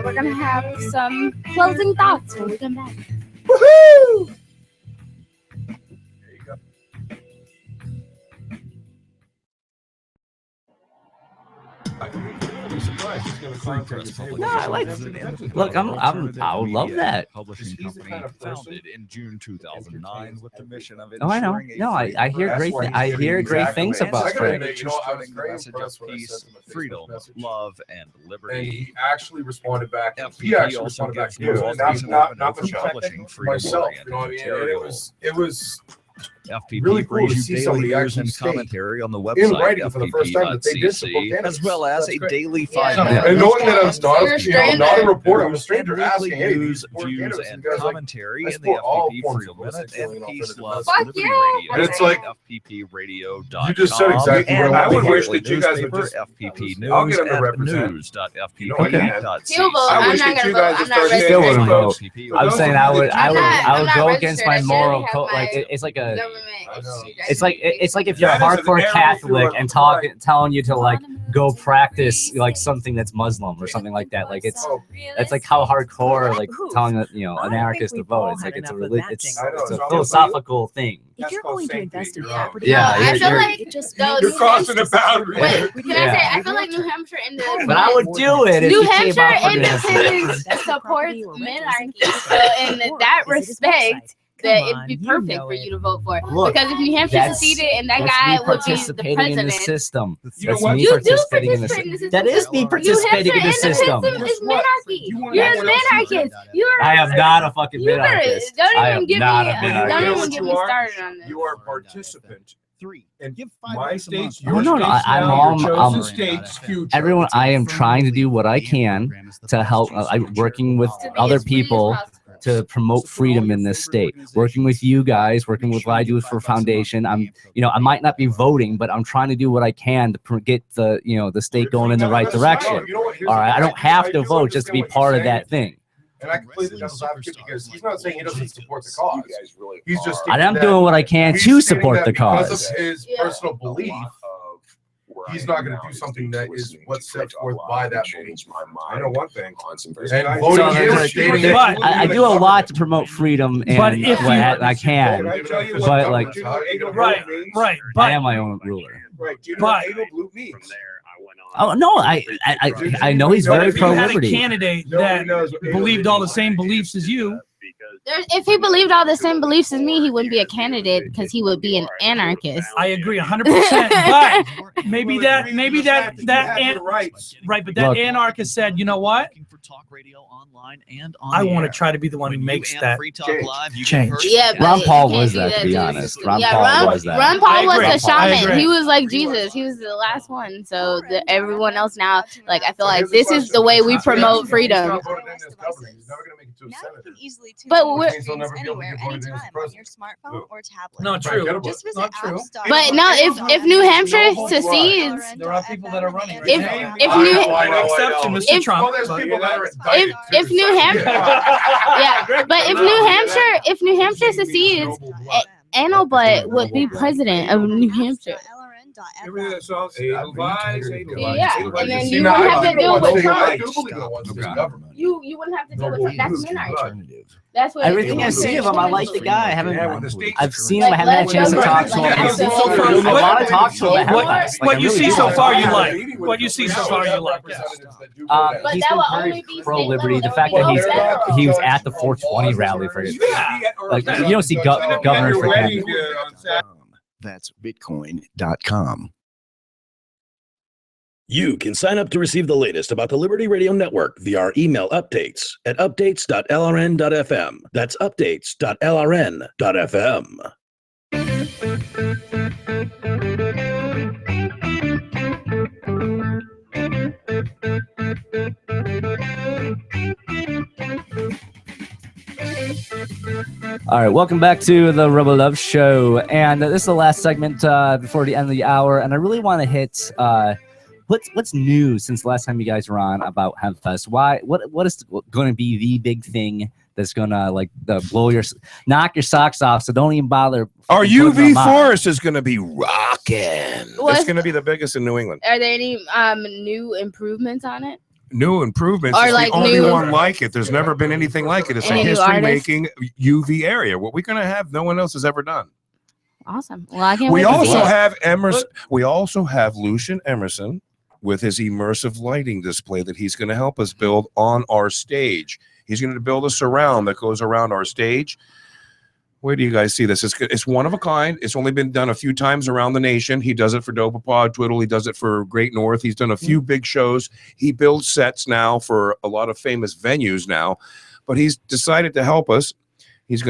We're gonna have some closing thoughts when we come back. Woohoo! No, I like. Look, I would love that. Publishing company founded in June 2009 with the mission of Oh, I know. ensuring a No, I free hear great. I hear great things about Frank. spreading the message of peace, freedom, love, and And liberty. he actually responded back. He FPP actually also responded back gives to you, multiple not people publishing myself. freedom-oriented You know what I mean? And material. it was FPP really cool to brings see you daily somebody news actually and state commentary on the in website writing for the first time that they did support FPP.cc, cannabis. as well as That's a great. daily Yeah. 5-minute And knowing that I'm not, podcast not a reporter, I'm a stranger and asking, weekly hey, news, support views, cannabis, and guys, like, commentary I in the support all FPP forms Freedom of Minute sexual and and Peace alternative Love medicine. Liberty Radio. And it's like, FPPradio.com. you just said exactly and what I would the wish weekly that you guys would newspaper, just- FPP I'll News get them to at represent. news.fpp.cc. Still vote. I I'm wish not that gonna you vote. guys I'm would not start registered. Still wouldn't vote. For I'm those saying of I you would. that I would. can't I would I'm go not against registered. my I should moral already have code. Like my it's like a. government It's like if you're a That is an hardcore error Catholic through and a- telling you to like go practice like something that's Muslim or something like that. Like it's like how hardcore like telling an anarchist to vote. It's like it's a it's a philosophical thing. If you're going to invest in property, Yeah, I feel you're- like it just though You're New crossing Hampshire- a boundary. Wait, can I Yeah. say I feel like New Hampshire independence. But I would do it if New you came Hampshire out for this. independence supports minarchy. So in that respect, that it'd be perfect for you to vote for. Look, because if New Hampshire that's- seceded and that that's guy me would be the participating in the president. system. You know That's what? me You do participating in the participate in the system. system. That is me New participating in the Hampshire system. independence is minarchy. You're a minarchist. You're I am not a fucking You better minarchist. don't I even am give not me a minarchist. don't You know even what get you me are? started on this. You are a participant. And Give my state's Oh, your no, state's I'm now, all- your I'm- chosen state's future. Everyone, I am trying to do what I can to help. I'm working with other people to promote freedom in this state. Working with you guys, working with what I do for foundation. I might not be voting, but I'm trying to do what I can to get the state going in the right direction. All right, I don't have to vote just to be part of that thing. And I completely devil's advocate because he's not saying he doesn't support the cause. He's just And I'm stating doing that what I can he's to stating support that the because cause. of his personal belief, he's not going to do something that is what's set forth by that belief. I know one thing. And So voting there's is a- stating but that I do a lot to promote freedom and But if what you- I can, but like Right. I But am my own ruler. Right. Do you know But- what Edlblut means? Oh no, I know he's very if you pro had a liberty. candidate that believed all the same beliefs as you, If he believed all the same beliefs as me, he wouldn't be a candidate because he would be an anarchist. I agree 100%. But maybe that right. But that anarchist said, you know what? I want to try to be the one who makes that change. Yeah, Ron Paul was that, to be honest. Ron Paul was that. Ron Paul was a shaman. He was like Jesus. He was the last one. So everyone else now, like, I feel like this is the way we promote freedom. But we're anywhere, anytime on your smartphone or tablet. No, true. Just visit Not true. But no, if New Hampshire secedes, there are people that are running. if New Hampshire, yeah, but if New Hampshire secedes, Edlblut would be president of New Hampshire. Yeah, and then you wouldn't have to deal with Trump. You wouldn't have to deal with Trump. That's minarchy. That's what everything I see of him. I like the guy. I've seen him. I haven't had a chance to talk to him. I want to talk to him. What you see so far, you like. What you see so far, you like. He's been very pro-liberty. The fact that he was at the 420 rally for it. Like, you don't see governors for him. That's bitcoin.com. You can sign up to receive the latest about the Liberty Radio Network via our email updates at updates.lrn.fm. That's updates.lrn.fm. All right, welcome back to the Rebel Love Show, and this is the last segment before the end of the hour, and I really want to hit what's new since the last time you guys were on about Hempfest. What is going to be the big thing that's going to knock your socks off? So don't even bother. Our UV forest is going to be rocking. It's going to be the biggest in New England. Are there any new improvements on it? New improvements. Or it's like the only new- one like it. There's never been anything like it. It's a Any new history-making UV area. What we're going to have, no one else has ever done. Awesome. Well, I can't We wait to see also it. have Emerson. We also have Lucian Emerson with his immersive lighting display that he's going to help us build on our stage. He's going to build a surround that goes around our stage. Where do you guys see this? It's one of a kind. It's only been done a few times around the nation. He does it for Dopapod Twiddle. He does it for Great North. He's done a few big shows. He builds sets now for a lot of famous venues now, but he's decided to help us. He's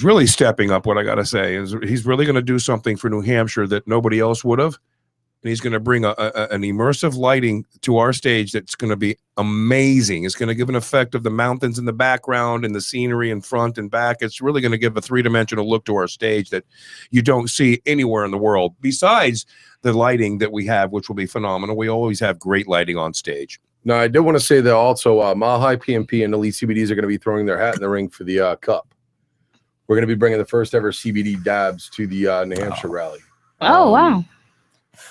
really stepping up. What I got to say is he's really going to do something for New Hampshire that nobody else would have. And he's going to bring an immersive lighting to our stage that's going to be amazing. It's going to give an effect of the mountains in the background and the scenery in front and back. It's really going to give a three-dimensional look to our stage that you don't see anywhere in the world, besides the lighting that we have, which will be phenomenal. We always have great lighting on stage. Now, I did want to say that also Mile High PMP and Elite CBDs are going to be throwing their hat in the ring for the Cup. We're going to be bringing the first ever CBD dabs to the New Hampshire rally. Oh, wow.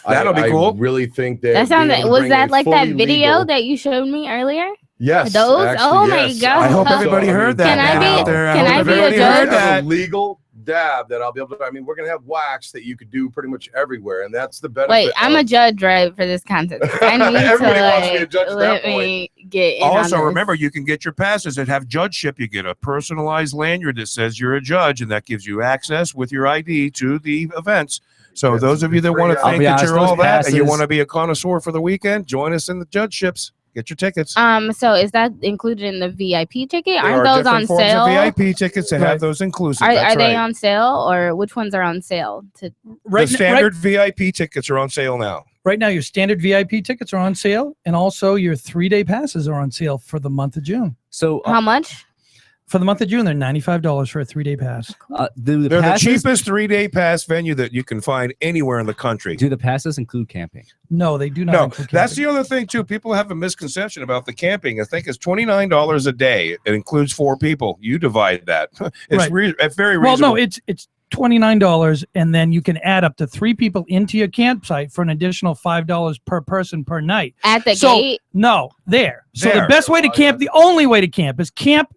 That'll be cool. I really think that Was that like that video that you showed me earlier? Yes. Those? Actually, my yes. God. I hope everybody heard that. Can I be out there. can I be a judge? That's a legal dab that I'll be able to. I mean, we're gonna have wax that you could do pretty much everywhere, and that's the benefit. Wait, I'm a judge, right, for this contest. I need Everybody wants to be a to judge at let that me get in Also, on this. remember, you can get your passes that have judgeship. You get a personalized lanyard that says you're a judge, and that gives you access with your ID to the events. So those of you that want to I'll think be that honest, you're all those that and you passes- want to be a connoisseur for the weekend, join us in the judgeships. Get your tickets. So is that included in the VIP ticket? There Aren't are those on different forms sale? of VIP tickets that have those inclusive. Are That's they right. on sale, or which ones are on sale? The standard VIP tickets are on sale now. Right now, your standard VIP tickets are on sale, and also your 3-day passes are on sale for the month of June. So how much? For the month of June, they're $95 for a 3-day pass. They're the cheapest 3-day pass venue that you can find anywhere in the country. Do the passes include camping? No, they do not. No, include that's camping. the other thing too. People have a misconception about the camping. I think it's $29 a day. It includes 4 people. You divide that. It's Right. it's very Well, reasonable. no, it's $29, and then you can add up to 3 people into your campsite for an additional $5 per person per night. At the So, gate? No, there. So There. the best way to camp, the only way to camp is camp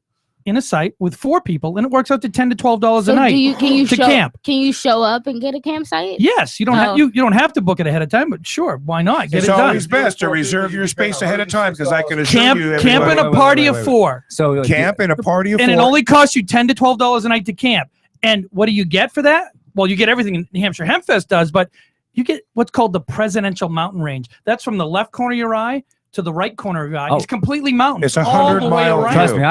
in a site with 4 people, and it works out to $10 to $12 So a night can you to show, camp. Can you show up and get a campsite? Yes, you don't have you don't have to book it ahead of time, but sure, why not? Get It's it done. always best to reserve your space ahead of time because I can assure you, Camp in a party of 4. So camp in a party of 4, and it only costs you $10 to $12 a night to camp. And what do you get for that? Well, you get everything New Hampshire Hempfest does, but you get what's called the Presidential Mountain Range. That's from the left corner of your eye to the right corner of your eye. Oh. It's completely mountain. It's all the way 100-mile around. Trust me,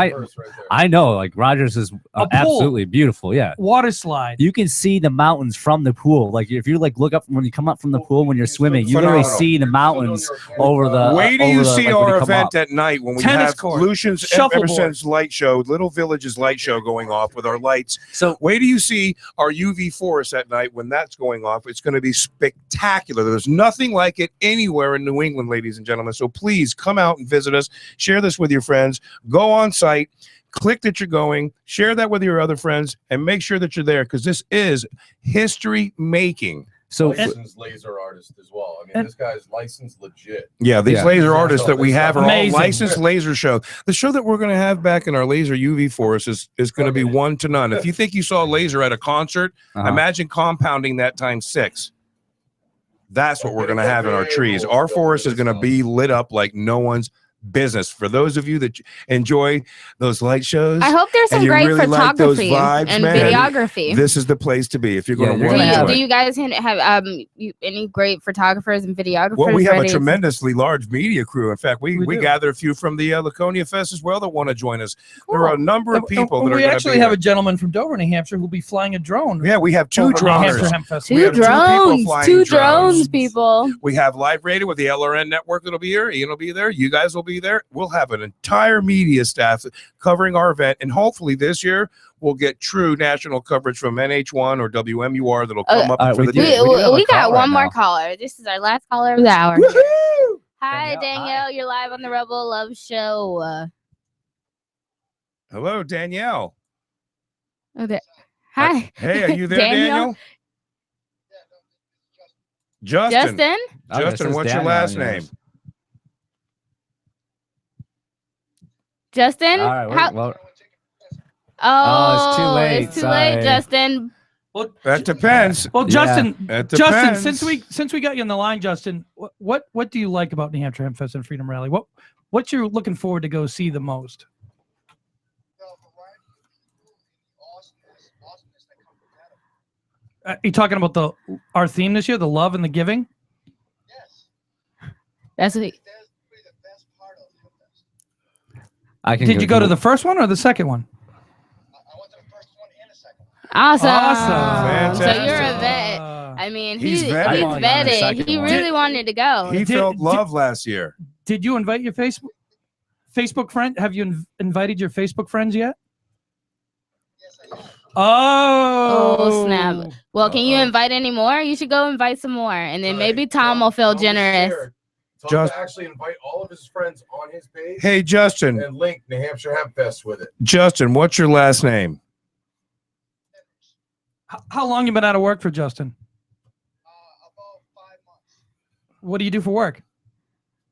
I know. Like Rogers is pool. absolutely beautiful. Yeah, Water slide. you can see the mountains from the pool. Like if you like look up when you come up from the pool when you're swimming, you literally Phenomenal. see the mountains over the. Wait till over you the, see like, when our you come event up. at night when we Tennis have court, Lucian's shuffleboard. Emerson's light show, Little Village's light show going off with our lights. So wait till you see our UV forest at night when that's going off. It's going to be spectacular. There's nothing like it anywhere in New England, ladies and gentlemen. So please come out and visit us. Share this with your friends. Go on site. Click that you're going. Share that with your other friends, and make sure that you're there because this is history making. So licensed laser artist as well. I mean, this guy's licensed legit. Yeah, these laser artists that we have are all Amazing. licensed laser show. The show that we're going to have back in our laser UV forest is going to be 1 to none. If you think you saw a laser at a concert, imagine compounding that times 6. That's what we're going to have in our trees. Our forest is going to be lit up like no one's business. For those of you that enjoy those light shows, I hope there's some and you great really like those photography vibes, and man, videography. this is the place to be if you're going to Yeah, want to do enjoy. you guys have any great photographers and videographers? Well, we have a ready? tremendously large media crew. In fact, we do. gather a few from the Laconia Fest as well that want to join us. There are a number of And people that are we going to actually be have there. a gentleman from Dover, New Hampshire, who'll be flying a drone. Yeah, we have 2 over New drones. Hampshire Hempfest. We Two have 2 people drones, flying two drones, people. We have live radio with the LRN network that'll be here. Ian will be there. You guys will be there. We'll have an entire media staff covering our event. And hopefully this year we'll get true national coverage from NH1 or WMUR that'll come up for the day. We got one more caller. This is our last caller of the hour. Hi, Danielle. You're live on the Rebel Love Show. Hello, Danielle. Okay. Hi. Hey, are you there, Daniel? Justin. Justin? Justin, what's your last name? Justin? All right, How- well, oh, it's too late. It's too late, Sorry. Justin. That depends. Well, Justin, That Justin, depends. since we got you on the line, Justin, what do you like about New Hampshire Hempfest and Freedom Rally? What you're looking forward to go see the most? You talking about our theme this year, the love and the giving? That's what Did you go to the first one or the second one? Awesome. Awesome. So you're a vet. I mean, he's vetted. vetted. He really wanted to go. He felt love last year. Did you invite your Facebook friend? Have you invited your Facebook friends yet? Oh, snap. Well, can you invite any more? You should go invite some more. And then maybe Tom will feel generous. Just actually invite all of his friends on his page. Hey, Justin. And link New Hampshire Hempfest with it. Justin, what's your last name? How long you been out of work for, Justin? About 5 months. What do you do for work?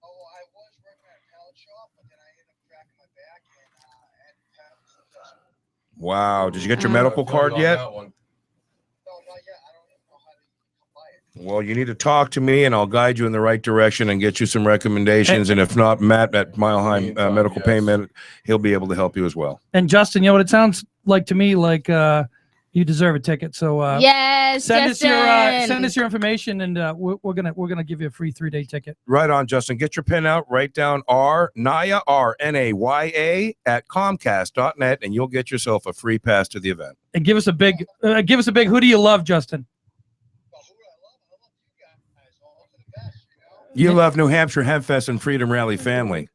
Oh, I was working at a pallet shop, but then I ended up cracking my back and had some Wow. Did you get your medical card yet? Well, you need to talk to me, and I'll guide you in the right direction and get you some recommendations. And if not, Matt at Mile High Medical Payment, he'll be able to help you as well. And Justin, you know what it sounds like to me? Like you deserve a ticket. So yes, send Justin. us your information, and we're gonna give you a free 3-day ticket. Right on, Justin. Get your pen out. Write down RNAYA at Comcast.net, and you'll get yourself a free pass to the event. And give us a big who do you love, Justin? You love New Hampshire Hempfest and Freedom Rally family.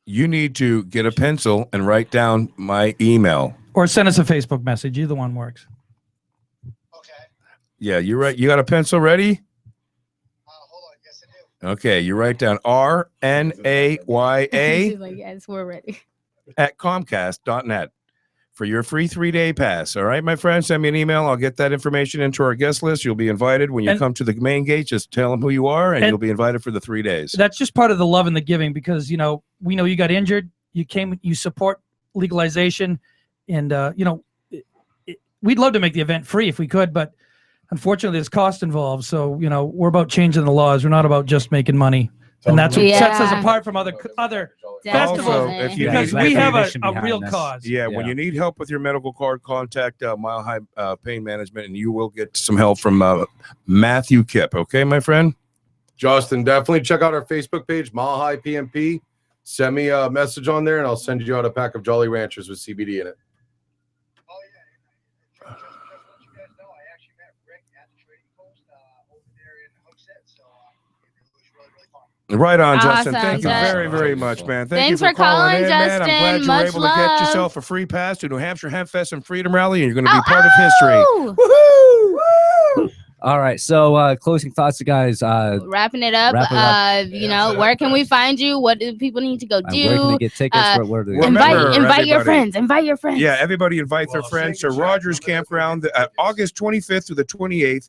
You need to get a pencil and write down my email. Or send us a Facebook message. Either one works. Yeah, you're right. You got a pencil ready? Okay, you write down RNAYA Like, yes, we're ready. at Comcast.net. for your free 3-day pass. All right, my friend, send me an email. I'll get that information into our guest list. You'll be invited when you come to the main gate. Just tell them who you are, and you'll be invited for the 3 days. That's just part of the love and the giving, because we know you got injured. You support legalization, and we'd love to make the event free if we could, but unfortunately there's cost involved. So we're about changing the laws. We're not about just making money. And that's what sets us apart from other festivals, because we have a real cause. Yeah, when you need help with your medical card, contact Mile High Pain Management, and you will get some help from Matthew Kipp. Okay, my friend? Justin, definitely check out our Facebook page, Mile High PMP. Send me a message on there, and I'll send you out a pack of Jolly Ranchers with CBD in it. Right on, Justin. Thank you very, very much, man. Thanks for calling, Justin. Man. I'm glad you were able to get yourself a free pass to New Hampshire Hempfest and Freedom Rally, and you're going to be part of history. Woohoo! All right, so closing thoughts, guys. Wrapping it up. Where can we find you? What do people need to go do? Where can they get tickets? Where do they invite your friends. Invite your friends. Yeah, everybody invite their friends to Rogers Campground August 25th through the 28th.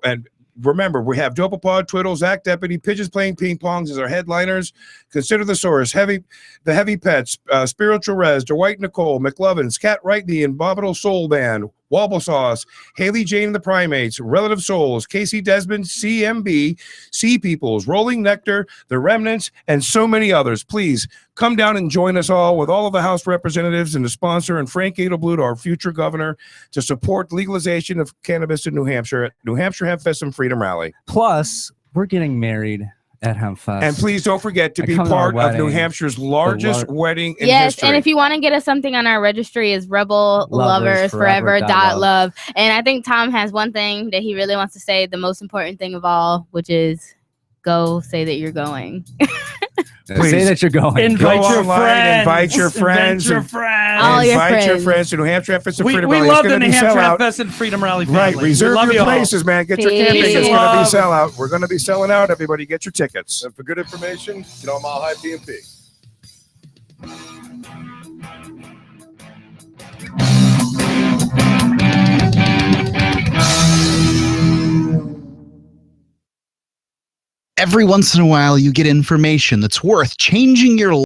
And remember, we have Dopapod, Twiddle, Zach Deputy, Pigeons Playing Ping Pongs as our headliners. Consider the Source, the Heavy Pets, Spiritual Res, Dwight Nicole, McLovin's, Cat Rightney and Bobbittle Soul Band, Wobble Sauce, Haley Jane and the Primates, Relative Souls, Casey Desmond, CMB, Sea Peoples, Rolling Nectar, The Remnants, and so many others. Please come down and join us all with all of the House representatives and the sponsor and Frank Edlblut, our future governor, to support legalization of cannabis in New Hampshire at New Hampshire Hempfest and Freedom Rally. Plus, we're getting married at Hempfest. And please don't forget to be part of New Hampshire's largest wedding in history. And if you want to get us something on our registry, is rebelloversforever.love. And I think Tom has one thing that he really wants to say, the most important thing of all, which is go say that you're going. Say that you're going. Invite your friends. Invite your friends. All your invite friends. your friends to New Hampshire Hempfest and Freedom Rally. We love the New Hampshire Hempfest and Freedom Rally family. Right. Reserve your places, man. Get your camping. It's going to be sell out. We're going to be selling out. Everybody get your tickets. And for good information, get on Mile High PMP. Every once in a while, you get information that's worth changing your life.